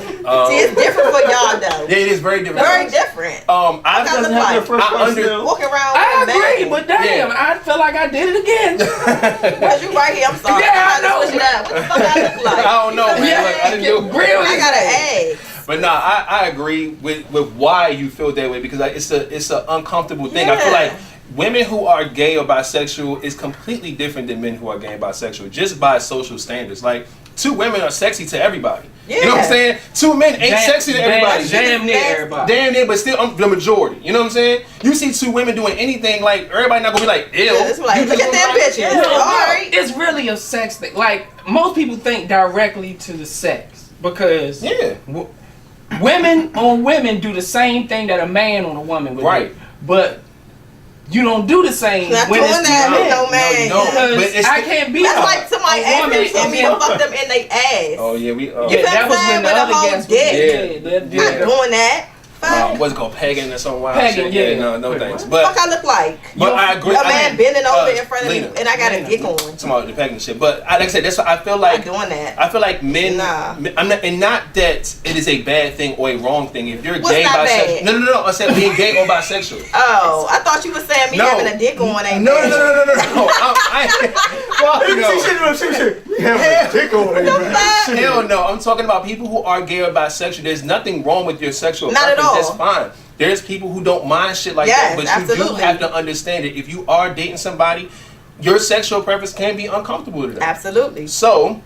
See, it's different for y'all though. Yeah, it is very different. Very different. I Doesn't have like your first I under- still. walking around I with a agree, man. but damn, I feel like I did it again. Cause you right here, I'm sorry. Yeah, I I'm trying to switch it up. What the fuck I look like? I don't know, man. Look, I didn't do it. Really? I got an ass. But nah, I agree with why you feel that way because it's an uncomfortable thing. I feel Yeah. like women who are gay or bisexual is completely different than men who are gay and bisexual, just by social standards. Like, two women are sexy to everybody. Yeah. You know what I'm saying? Two men ain't sexy to everybody. Damn near everybody. Damn near, but still the majority. You know what I'm saying? You see two women doing anything, like, everybody not gonna be like, ew. Yeah, it's like, You look just at that gonna be picture. like, Yeah. No, Alright. it's really a sex thing. Like, most people think directly to the sex because Yeah. women on women do the same thing that a man on a woman would Right. do. But you don't do the same Not when doing it's that two with men. no man. No, Because but it's I can't be That's a- like somebody a asked woman me and me and fuck them in their ass. Oh, yeah, we. You Yeah, feel that what was I'm when the saying? With other a whole guest dick. that Not did. doing that. Fuck. What's it called? Pegging or some wild Pegging, shit? yeah. No, no thanks. Fuck But I look like? I agree. A man bending over in front of Lena, me and I got a dick on. Talking about the pegging shit. But like I said, that's what I feel I'm like. not doing that. I feel like men. Nah. I'm not, and not that it is a bad thing or a wrong thing. If you're What's gay, not bisexual. bad? No. I said being gay or bisexual. Oh, I thought you were saying me No. having a dick on ain't No. bad. Fuck no. Shit. You have a dick on it. Hell no. I'm talking about people who are gay or bisexual. There's nothing wrong with your sexual Not at preference. all. That's fine. There's people who don't mind shit like Yes, that, but you do absolutely. have to understand it. If you are dating somebody, your sexual preference can be uncomfortable to them. Absolutely. So,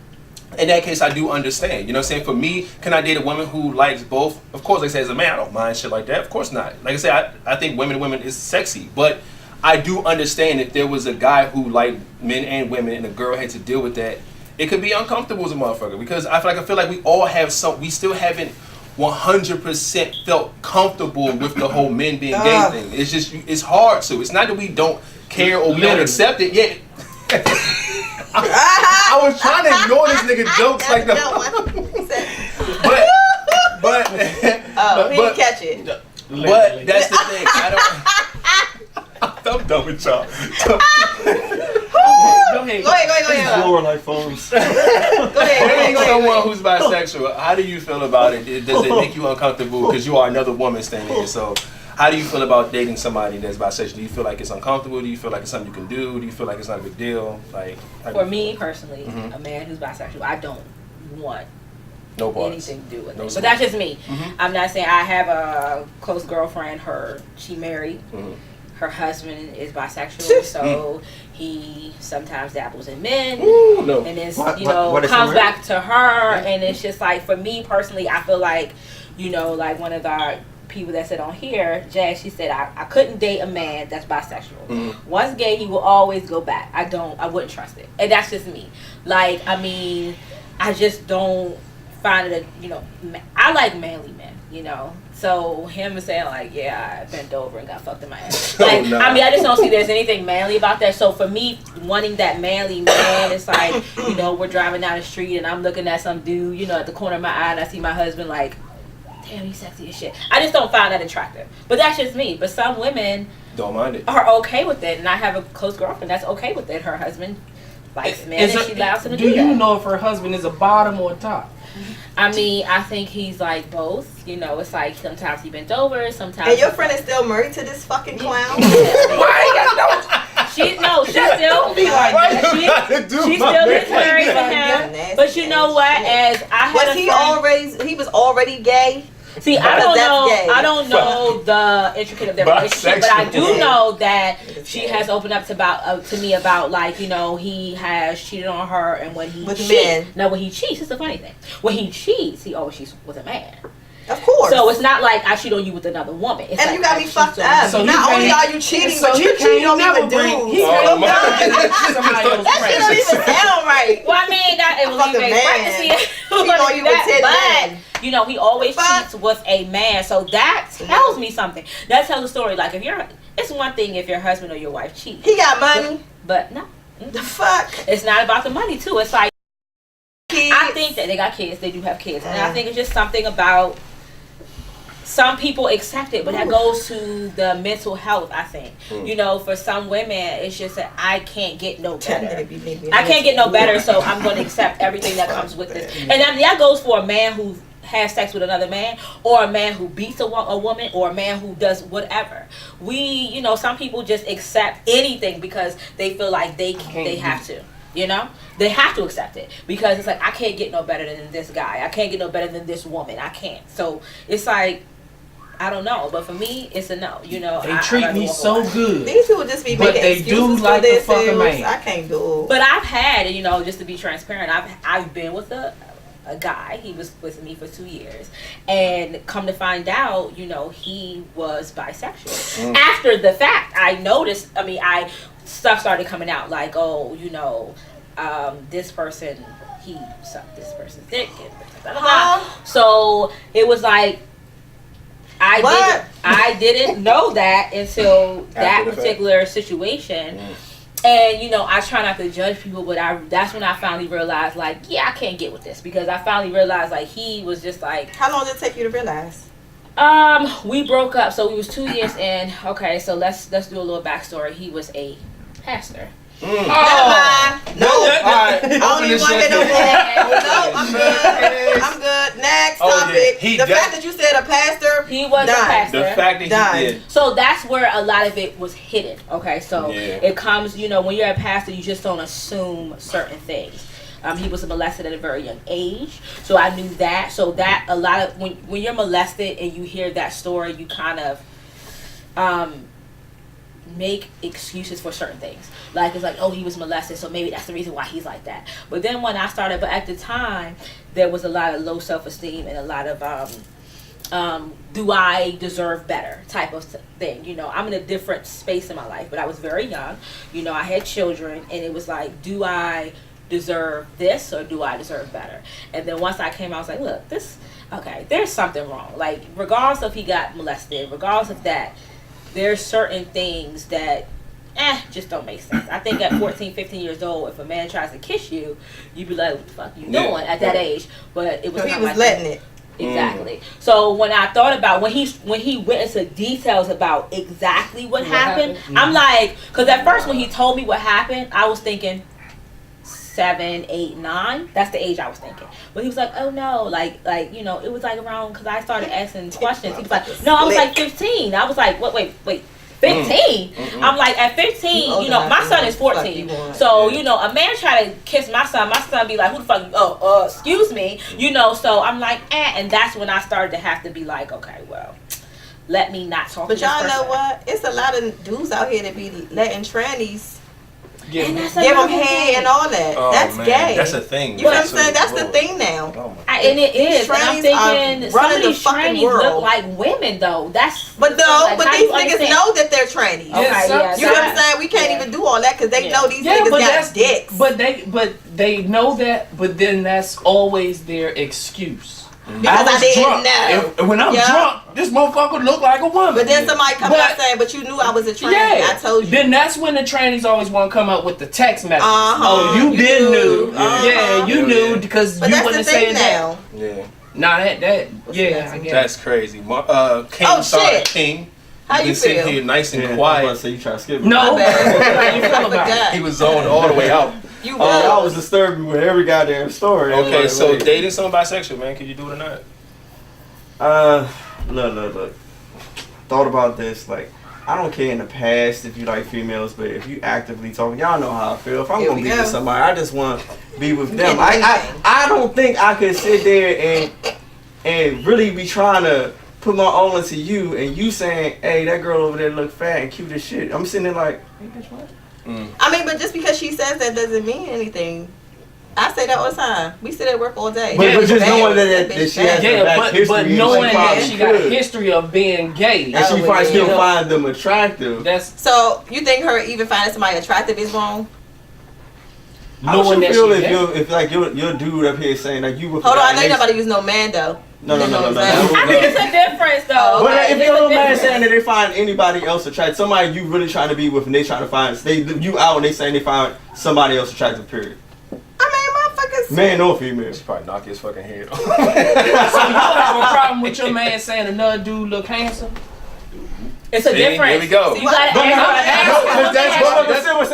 in that case, I do understand. You know what I'm saying? For me, can I date a woman who likes both? Of course, like I say, as a man, I don't mind shit like that. Of course not. Like I said, I think women to women is sexy, but I do understand if there was a guy who liked men and women and a girl had to deal with that, it could be uncomfortable as a motherfucker because I feel like we all have we still haven't 100% felt comfortable with the whole men being gay thing. It's just, it's hard to. It's not that we don't care or we don't accept it yet. I was trying to ignore this nigga jokes like that. But Oh, he didn't catch it. but that's the thing. I'm done with y'all. Go ahead. Go ahead. Floor like phones. Go ahead. Dating someone who's bisexual, how do you feel about it? Does it make you uncomfortable because you are another woman standing here? So, how do you feel about dating somebody that's bisexual? Do you feel like it's uncomfortable? Do you feel like it's something you can do? Do you feel like it's not a big deal? Like, For me personally, a man who's bisexual, I don't want no parts. anything to do with No it. smoke. But that's just me. I'm not saying I have a close girlfriend. She married. her husband is bisexual, so he sometimes dabbles in men. Ooh, no. And then, What is comes her back to her, and it's just like, for me personally, I feel like, like one of our people that said on here, Jazz, she said, I couldn't date a man that's bisexual. Mm-hmm. Once gay, he will always go back. I wouldn't trust it. And that's just me. Like, I mean, I just don't find it, I like manly men, So him saying like, yeah, I bent over and got fucked in my ass. Like, Oh, no. I mean, I just don't see there's anything manly about that. So for me, wanting that manly man, it's like, we're driving down the street and I'm looking at some dude, at the corner of my eye, and I see my husband like, damn, he's sexy as shit. I just don't find that attractive. But that's just me. But some women Don't mind it. are okay with it, and I have a close girlfriend that's okay with it. Her husband likes men, and she allows him to do that. Do you know if her husband is a bottom or a top? I mean, I think he's like both. It's like sometimes he bent over, sometimes. And your friend is still married to this fucking clown? She's still be like that. She still gets married to him. But you know what? As I had he was already gay? See, I don't know the intricate of their relationship, but I do know that she has opened up to me about like, he has cheated on her, and when he cheats, when he cheats, it's a funny thing. When he cheats, he always cheats with a man. Of course. So it's not like I cheat on you with another woman. It's and like you got me fucked up. So not only are you cheating, but you cheating on me with dudes. He can't That shit don't even sound right. Well, I mean, that it was even pregnancy. But he always cheats with a man, so that tells me something. That tells a story. Like, it's one thing if your husband or your wife cheats. He got money. But no. The fuck? It's not about the money, too. It's like, kids. I think that they got kids. They do have kids. And I think it's just something about, some people accept it, but that goes to the mental health, I think. For some women, it's just that I can't get no better. I can't get no better, so I'm going to accept everything that comes with this. And that goes for a man who has sex with another man, or a man who beats a woman, or a man who does whatever. Some people just accept anything because they feel like they have to. They have to accept it because it's like, I can't get no better than this guy. I can't get no better than this woman. I can't. So it's like, I don't know, but for me, it's a no. They treat me so good. These people just be making excuses for this. The man. I can't do it. But I've had, just to be transparent, I've been with a guy. He was with me for 2 years, and come to find out, he was bisexual. After the fact, I noticed. Stuff started coming out like, this person, he sucked this person's dick. So it was like, I didn't know that until that particular situation. And I try not to judge people, but that's when I finally realized, like, yeah, I can't get with this, because I finally realized, like, he was just like. How long did it take you to realize? We broke up, so we was 2 years in. Okay, so let's do a little backstory. He was a pastor. No. I don't even want to get no more. No, I'm good. I'm good. Next topic. The fact that you said a pastor. He was a pastor. The fact that he did. So that's where a lot of it was hidden. Okay, so it comes, when you're a pastor, you just don't assume certain things. He was molested at a very young age, so I knew that. So that a lot of when you're molested and you hear that story, you kind of make excuses for certain things. Like, it's like, oh, he was molested, so maybe that's the reason why he's like that. But then when I started, but at the time, there was a lot of low self-esteem and a lot of do I deserve better type of thing. I'm in a different space in my life, but I was very young. I had children, and it was like, do I deserve this or do I deserve better? And then once I came out, I was like, look, there's something wrong. Like, regardless if he got molested, regardless of that, there's certain things that just don't make sense. I think at 14, 15 years old, if a man tries to kiss you, you'd be like, what the fuck you doing at that age? But it was he was letting it. Exactly. So when I thought about when he went into details about exactly what happened, I'm like, because at first when he told me what happened, I was thinking 7, 8, 9. That's the age I was thinking. But he was like, oh no, like it was like around, because I started asking questions. He was like, no, I was like 15. I was like, what? Wait. 15. I'm like, at 15, my son is 14. So, a man try to kiss my son be like, who the fuck, excuse me, so I'm like, and that's when I started to have to be like, okay, well, let me not talk But to this y'all know person. what? It's a lot of dudes out here that be letting trannies And that's give them another head thing. and all that. Oh, That's man, gay. That's a thing. You know what I'm Absolutely. saying? That's the Lord. thing now. Oh my And it These is. And I'm trannies thinking are some running of the these fucking trannies look world. like women though. That's But no, like, but how these you niggas understand? know that they're trannies. Okay, Yeah, yeah. You know what I'm that- saying? We can't yeah. even do all that because they Yeah. know these Yeah, niggas but got that's dicks. But they know that. But then that's always their excuse. Because I didn't drunk. know. If- when I'm Yeah. drunk, this motherfucker look like a woman. But then somebody come But- out saying, "But you knew I was a tranny." Yeah, I told you. Then that's when the trannies always want to come up with the text message. Uh-huh. Oh, you You did knew. knew. Uh-huh. Yeah, you Yeah, knew yeah. because But you that's the wasn't thing saying that. now. Yeah, Nah, that What's yeah, next? I guess. that's crazy. King, Oh, sorry, shit. King. How You've you been sitting feel? here nice and Yeah, I was quiet. about to say you try to skip me. No, My bad. how you feel I about it? forgot. He was zoned all the way out. You I was. was disturbed with every goddamn story. I'm Okay, like, so wait. dating someone bisexual, man, can you do it or not? Look. Thought about this. Like, I don't care in the past if you like females, but if you actively talking, y'all know how I feel. If I'm Here gonna we be go. with somebody, I just want to be with You them. can't do anything. I don't think I could sit there and really be trying to put my all into you, and you saying, "Hey, that girl over there look fat and cute as shit." I'm sitting there like, "Hey, bitch, what?" I mean, but just because she says that doesn't mean anything. I say that all the time. We sit at work all day. But Yeah, just Bad. knowing that bitch she has bad. a Yeah, back history, but and knowing that probably she got a could. history of being gay, And she Oh, probably yeah. still find them attractive. that's So you think her even finding somebody attractive is wrong? How would knowing you that feel she if like your dude up here saying like you would? Hold on, I know you're not about to use no man though. No. You know what I'm saying? I think it's a difference though. But Like, if it's your a little man difference. saying that they find anybody else attractive, somebody you really trying to be with, and they trying to find you out, and they saying they find somebody else attractive. Period. I mean, motherfuckers. Man or female. She probably knock his fucking head off. so you have a problem with your man saying another dude look handsome? It's a See, difference. here we go. So you gotta But ask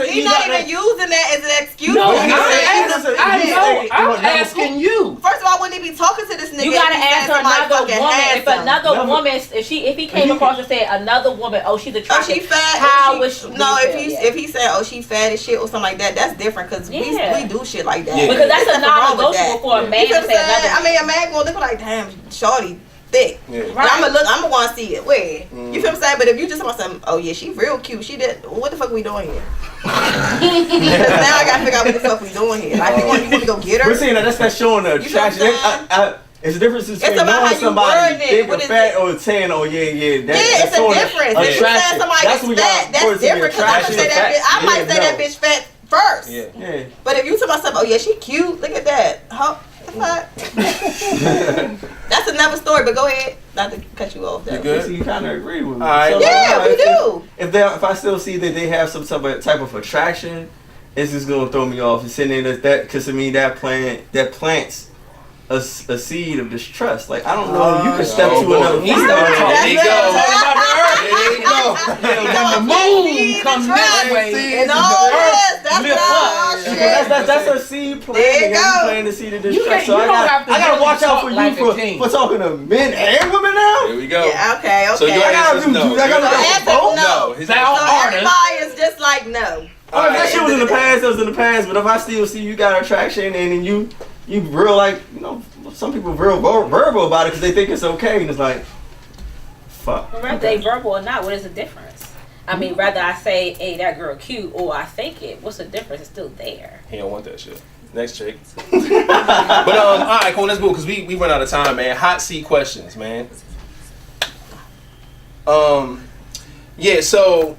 He's not even using that as an excuse. No, But he I'm said- I'm never- asking you. First of all, wouldn't he be talking to this nigga? You gotta if he ask said her somebody another fucking woman. If handsome? another Never. woman, if he came across and said another woman, oh she's Oh, attractive. she fat. How she, was she? No, you if feel, he yeah. if he said, oh, she fat as shit or something like that, that's different because Yeah. we do shit like that. Yeah. Because that's There's a nothing wrong with non-negotiable that. for a Yeah. man You feel to what say I'm saying? another. I mean, a man gonna look like, damn, shorty, thick. Yeah. But I'm gonna want to see it. Where? You feel what I'm saying? But if you just about something, oh yeah, she real cute. She did. What the fuck we doing here? Because now I gotta figure out what the fuck we doing here. Like, you want to go get her? We're saying that's showing the You feel what I'm attraction. saying? It's a difference between It's about how knowing you somebody word it. big or What is fat it? or saying, oh yeah. Yeah, it's a showing difference. If you attraction. say somebody That's is what y'all fat, that's supposed to be different. Because I'm gonna attraction. say that bitch. I might say that no. bitch fat first. Yeah. Yeah. But if you tell myself, oh yeah, she cute. Look at that. Huh? The fuck? That's another story. But go ahead. Not to cut you off though. You good? So you kind of agree with me. All right. So, Yeah, like, we do. If I still see that they have some type of attraction, it's just gonna throw me off. It's sitting there that because to me that plants a seed of distrust. Like I don't know, you can step Oh, to boy. another. He started talking. There you go. There you go. When the moon comes this way, And all this, that's lift all up. shit. That's a seed There planting. you You go. planting the seed of You distrust. can't- So you I don't have to gotta really watch out talk for you like a king. for talking to men and women now. Here we go. Yeah, okay. So your I gotta answer is do. no. I gotta So do answer both. no. His Thou answer- So art. everybody is just like no. Oh, if that shit was in the Alright. past, that was in the past. But if I still see you got attraction and then you real like, you know, some people real verbal about it because they think it's okay and it's like, fuck. Whether they verbal or not, what is the difference? I mean, rather I say, hey, that girl cute, or I think it. What's the difference? It's still there. He don't want that shit. Next chick. But all right, cool. Let's move because we run out of time, man. Hot seat questions, man. Yeah. So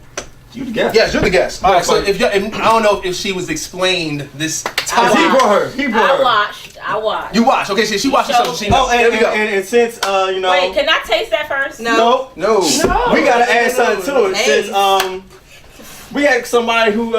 You the guest. yes, you're the guest. All right. So fine. if I don't know if she was explained this Cause topic. he brought her. He brought her. I watched. You watch. Okay, so she watched So- herself. She Oh, knows. There we go. and since you know, Wait, can I taste that first? No. No. we gotta add something to it. Hey. Since we had somebody who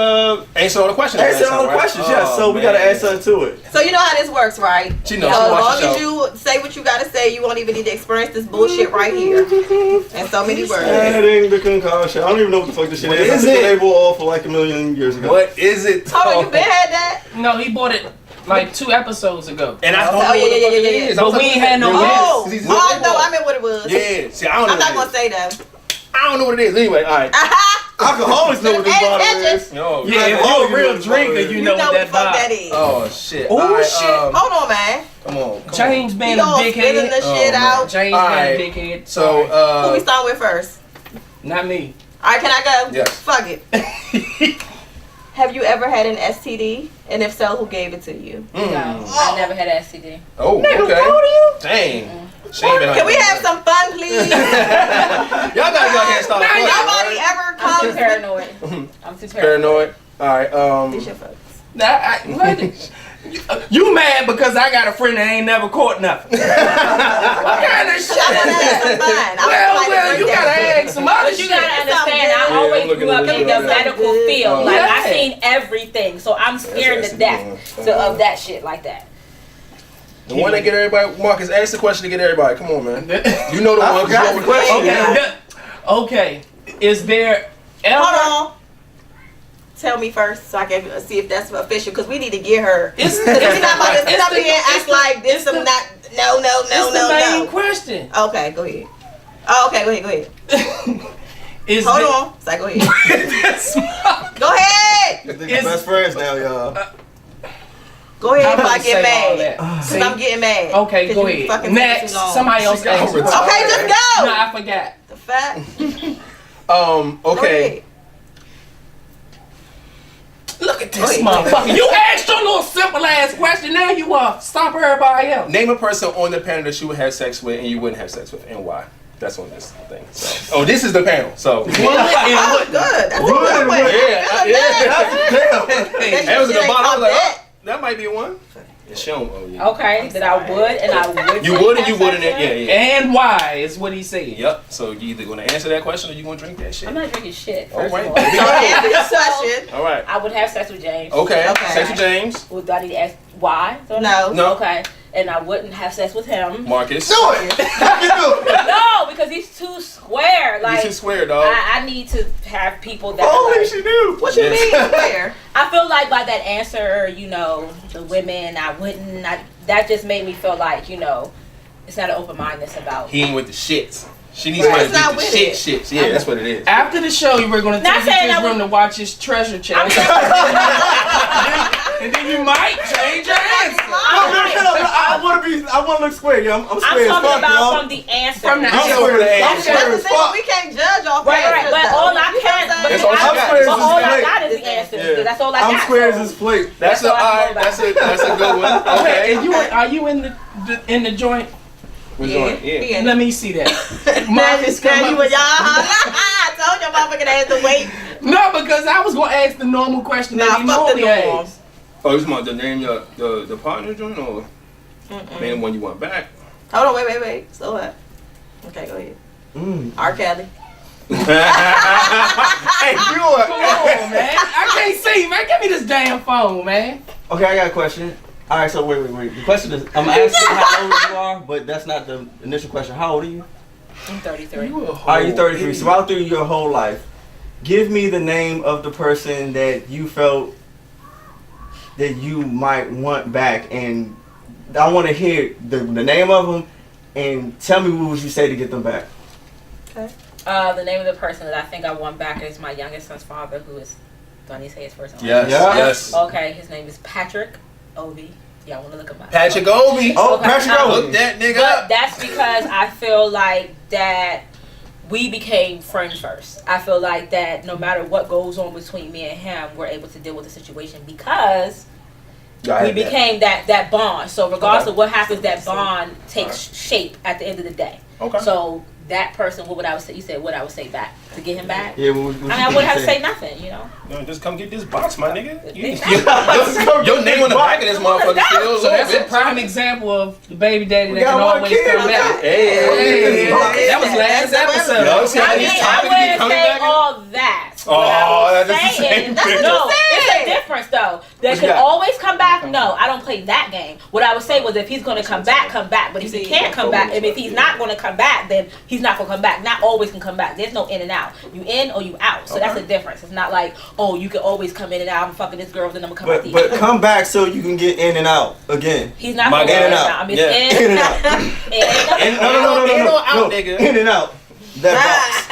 Answer all the questions. answered last all the time, right? questions. Yes, Oh, so we gotta man. add something to it. So you know how this works, right? She So knows. as She watched long the as show. you say what you gotta say, you won't even need to experience this bullshit right here. In so many words. Adding the concoction. I don't even know what the fuck this shit What is. is I took it? the label off for like a million years ago. What is it? Hold on, you been had that? no, he bought it like 2 episodes ago. And I don't Oh, know yeah, what the yeah, fuck yeah, it yeah, is. yeah. I was But we like, ain't had no what is it? Oh, He's- oh no, I meant what it was. Yeah. See, I don't know. I'm not what gonna it is. say though. I don't know what it is. Anyway, all right. Aha! Alcoholics know what this bottle is. No. Yeah, if you're a real drinker, you know what the fuck that bottle. is. Oh shit. Oh, Alright, shit. Hold on, man. Come on. James being You a all spilling the dickhead. shit man. out. James Alright. being a dickhead. So, Who we start with first? Not me. All right, can I go? Yes. Fuck it. Have you ever had an STD? And if so, who gave it to you? No, I never had an STD. Oh, Nigga, okay. how old are you? Dang. She ain't been Can we have some fun, please? Y'all gotta go ahead and start. Nobody ever I'm comes too with paranoid. I'm too Paranoid. Alright, This your folks. You mad because I got a friend that ain't never caught nothing. What kind of shit? I want to have some fun. Well, you gotta ask some other But you shit. gotta understand, I Yeah, always I'm looking grew up at in it. the medical field. Like, Yeah. I've seen everything. So I'm scared to death of that shit like that. The one that get everybody, Marcus, ask the question to get everybody. Come on, man. You know the I one. forgot the question. Okay. Is there ever? Hold on. Tell me first so I can see if that's official because we need to get her. It's We're not about to sit up here and act like this it's some the- not. No. It's the main question. Okay, go ahead. Oh, okay, go ahead. Is Hold there- on. So go ahead. Go ahead. They're best friends now, y'all. Go ahead I'm before I gonna say get all mad. that. Because See? I'm getting mad. Okay, 'Cause go you fucking ahead. took Next, too long. somebody else She got ask. retired. Okay, just go. No, I forgot. The fact. Go Okay. ahead. Look at Go this ahead. motherfucker. You asked your little simple ass question. Now you want to stop everybody else. Name a person on the panel that you would have sex with and you wouldn't have sex with, and why? That's on this thing. So. Oh, this is the panel. So. What and Oh, what? good. That's a Wood good and one. wood. Yeah. That was a good bottle. I was like, that. oh, that might be one. And she don't. Oh, yeah. Okay, that I would and I would. You would and you wouldn't. Yeah, yeah. And why is what he said. Yep. So you either gonna answer that question or you gonna drink that shit. I'm not drinking shit. All First right. of all. Baby. So answer this question. All right. I would have sex with James. Okay. Okay. Sex with James. Well, do I need to ask why? No. No. Okay. And I wouldn't have sex with him. Marcus. Do it. No, because he's too square. Like, You too square, dog. I need to have people that Only like, she knew. What you mean? Where? I feel like by that answer, you know, the women, I wouldn't. That just made me feel like, you know, it's not an open mindedness about. He ain't with the shits. She needs Right. somebody It's not to with get the it. shits. Yeah, that's what it is. After the show, you were going to Not take you to saying his I room would- to watch his treasure chest. I'm saying, And then you might change your answer. I want to look square, yo. I'm I'm square as talking fuck, about y'all. from the answer. From the I'm answer. square as I'm fuck. square That's the as thing. fuck. We can't judge off Right, answers, but though. all I You know what can, I'm but That's saying? all she got. but all I Plate. got is the answer. Yeah. That's all I I'm got. square as so- his plate. That's a That's all I know alright. about. That's a good one. Okay, Okay. and are you in the joint? We're Yeah. going. Yeah. Let me see that. Marcus, come you up- and y'all. I told your motherfucking ass to wait. No, because I was going to ask the normal question Nah, that he fuck the normally norm. asks. Oh, you want the name the partner joint or name one you want back? Hold on, wait. Slow up. Okay, go ahead. R.Kelly. Hey, you are. Come on, man. I can't see, man. Give me this damn phone, man. Okay, I got a question. All right, so wait. The question is, I'm asking how old you are, but that's not the initial question. How old are you? I'm 33. Are you 33? So out through your whole life, give me the name of the person that you felt that you might want back, and I want to hear the name of them, and tell me what would you say to get them back. Okay. The name of the person that I think I want back is my youngest son's father, who is. Do I need to say his first name? Yes. Yeah. Yes. Okay, his name is Patrick Obi. Y'all want to look him up? Patrick Obi. Oh, Okay. Patrick Look Look Obi. that nigga But up. that's because I feel like that we became friends first. I feel like that no matter what goes on between me and him, we're able to deal with the situation because we became that bond. So regardless of what happens, that bond takes shape at the end of the day. Okay. So that person, what would I would say? You said what I would say back to get him back. Yeah, what I wouldn't have to say nothing, you know. No, just come get this box, my nigga. Exactly. Your name on the back of this motherfucker still. So that's a prime example of the baby daddy We that can got one always kid, come back. Hey. That was last episode. Yo, see how I these mean, I topics be wouldn't coming say back in? all that. Oh, What I was that's the saying- same thing. No, That's it's what a difference though. They What you can got? always come back. No, I don't play that game. What I would say was if he's going to come back, come back. But if he can't come back, and if he's not going to come back, then he's not going to come back. Not always can come back. There's no in and out. You in or you out. So that's the difference. It's not like, oh, you can always come in and out. I'm fucking this girl, then I'm going to come out the But come back so you can get in and out again. He's not My going to in in and and out. out. I mean, Yeah. it's in, In and out. in, In or out, nigga. In and out. That box.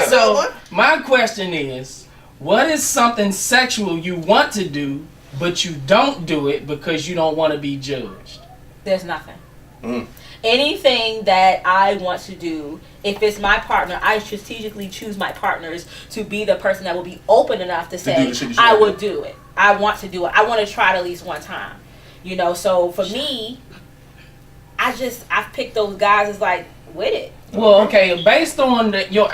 So my question is, what is something sexual you want to do, but you don't do it because you don't want to be judged? There's nothing. Anything that I want to do, if it's my partner, I strategically choose my partners to be the person that will be open enough to say, I will do it. I want to do it. I want to try it at least one time. You know, so for me, I've picked those guys as like, with it. Well, okay, based on your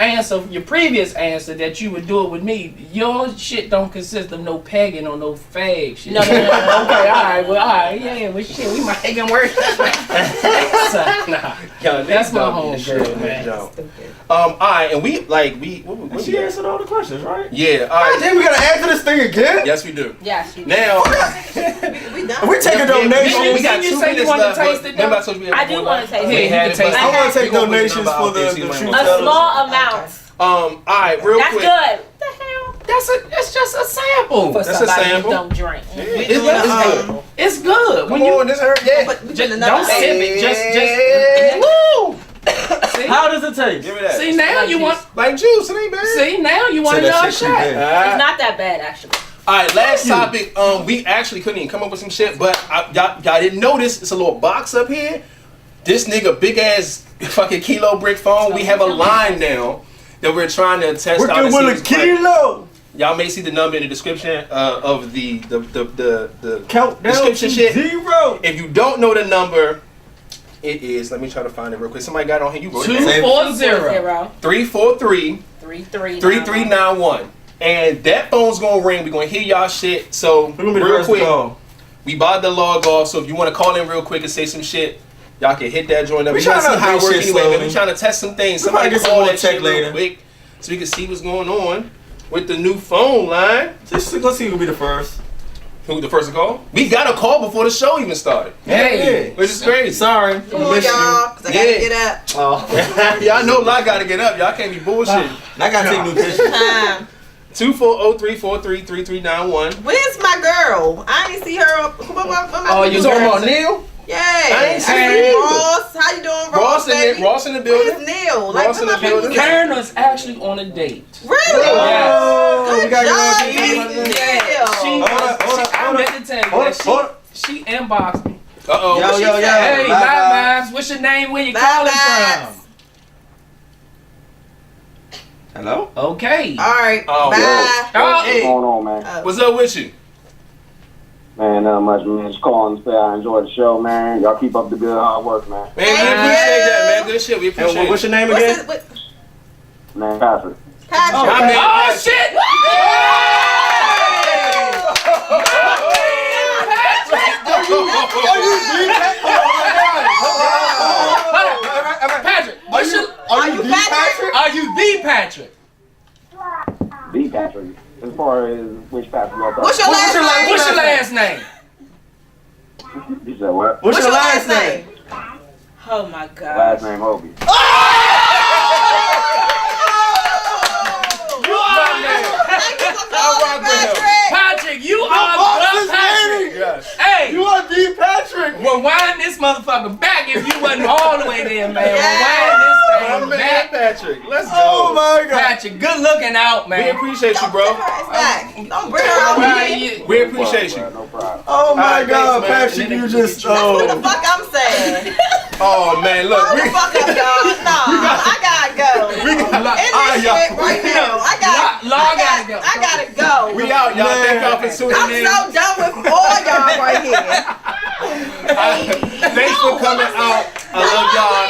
previous answer that you would do it with me, your shit don't consist of no pegging or no fag shit. No. Okay, alright, yeah, well shit, we might can work. Nah, that's my homegirl, man. Alright, and we She answered all the questions, right? Yeah, alright. Then we gotta answer this thing again? Yes, we do. Yes, you do. Now, We done. we taking donations. we got You 2 say you minutes wanna left. taste it, Remember I though? told you we I had do one want to left? taste Yeah, it. you can taste it. I want to take We gonna put donations the number for out there, the so you might truth wanna- A tellers. small amount. Alright, real That's quick. good. What the hell? It's just a sample. For That's a somebody who sample. don't drink. It's good. It's good. Come on, this hurt. Yeah. But we Just put another don't sip thing. it. Just woo. See? How does it taste? Give me that. See now you want. Like juice, it ain't bad. See now you want Say that another shit shot. too bad. It's not that bad, actually. Alright, last topic. We actually couldn't even come up with some shit, but y'all didn't notice. It's a little box up here. This nigga big ass fucking kilo brick phone. We have a line now that we're trying to test out. Working and see with a what's like. kilo. Y'all may see the number in the description of the Count down description to shit. 0. If you don't know the number, it is. Let me try to find it real quick. Somebody got it on here. You wrote it down. 240. 343 3391. 3391. And that phone's gonna ring. We're gonna hear y'all shit. So We're gonna be the real first quick, call. we about to log off. So if you want to call in real quick and say some shit, y'all can hit that joint up. We We trying to tryna see how it do works shit anyway, man. slowly. We trying to test some things. We probably Somebody get some call more that tech shit real later. quick so we can see what's going on with the new phone line. Let's see who'll be the first. Who the first to call? We got a call before the show even started, Hey. which is crazy. Sorry. Come on, y'all, because I got to get up. Oh. Y'all know I gotta get up. Y'all can't be bullshitting. I gotta take new pictures. Time. 240-343-3391. Where's my girl? I ain't see her. Oh, you talking about Neil? Yeah. I ain't seen Hey, her. Ross. How you doing, Ross? baby? Ross in the Where's building. Neil? Ross in the where my building. people at? Karen is actually on a date. Really? Oh, we Good gotta job, get on Neil. She, Hold up, hold up, I hold up. meant to tell you Hold that up, hold up. she inboxed me. Uh-oh. Yo, What she yo, yo. said? Hey, Live LiveVibez, what's your name? Where you calling LiveVibez. from? Hello? Okay. All right. Oh, Bye. Oh, What's going on, man? What's up with you? Man, not much, man. Just calling to say I enjoy the show, man. Y'all keep up the good hard work, man. Man, we Thank appreciate you. that, man. Good shit. We appreciate What's it. your name What's again? his, what? Man, Patrick. Patrick. I mean, oh shit! Patrick, what's your? Are you Patrick? Are you the Patrick? B. Patrick. As far as which Patrick y'all talking What's your last name? What's your last name? You said what? What's your last name? Oh my god. Last name Hobie. You are Thank you for calling, Patrick. Patrick. You boss are is the Patrick. waiting. Yes. Hey, You are the Patrick. rewind this motherfucker back if you wasn't all the way there, man. Yeah. Rewind this My thing man, back. Patrick. Let's go. Oh my God. Patrick, good looking out, We man. appreciate you, Don't bro. put her back. Don't bring her over Right, here. you- We appreciate you. No problem. Oh my Alright, God, thanks, Patrick, man. you just That's what the oh. fuck I'm saying. Oh, man, look. Hold the fuck up, y'all. No, I gotta go. In this shit right now. I gotta go. We out, y'all. Thank y'all for tuning I'm in. so done with all y'all right here. Thanks for coming out. I love y'all.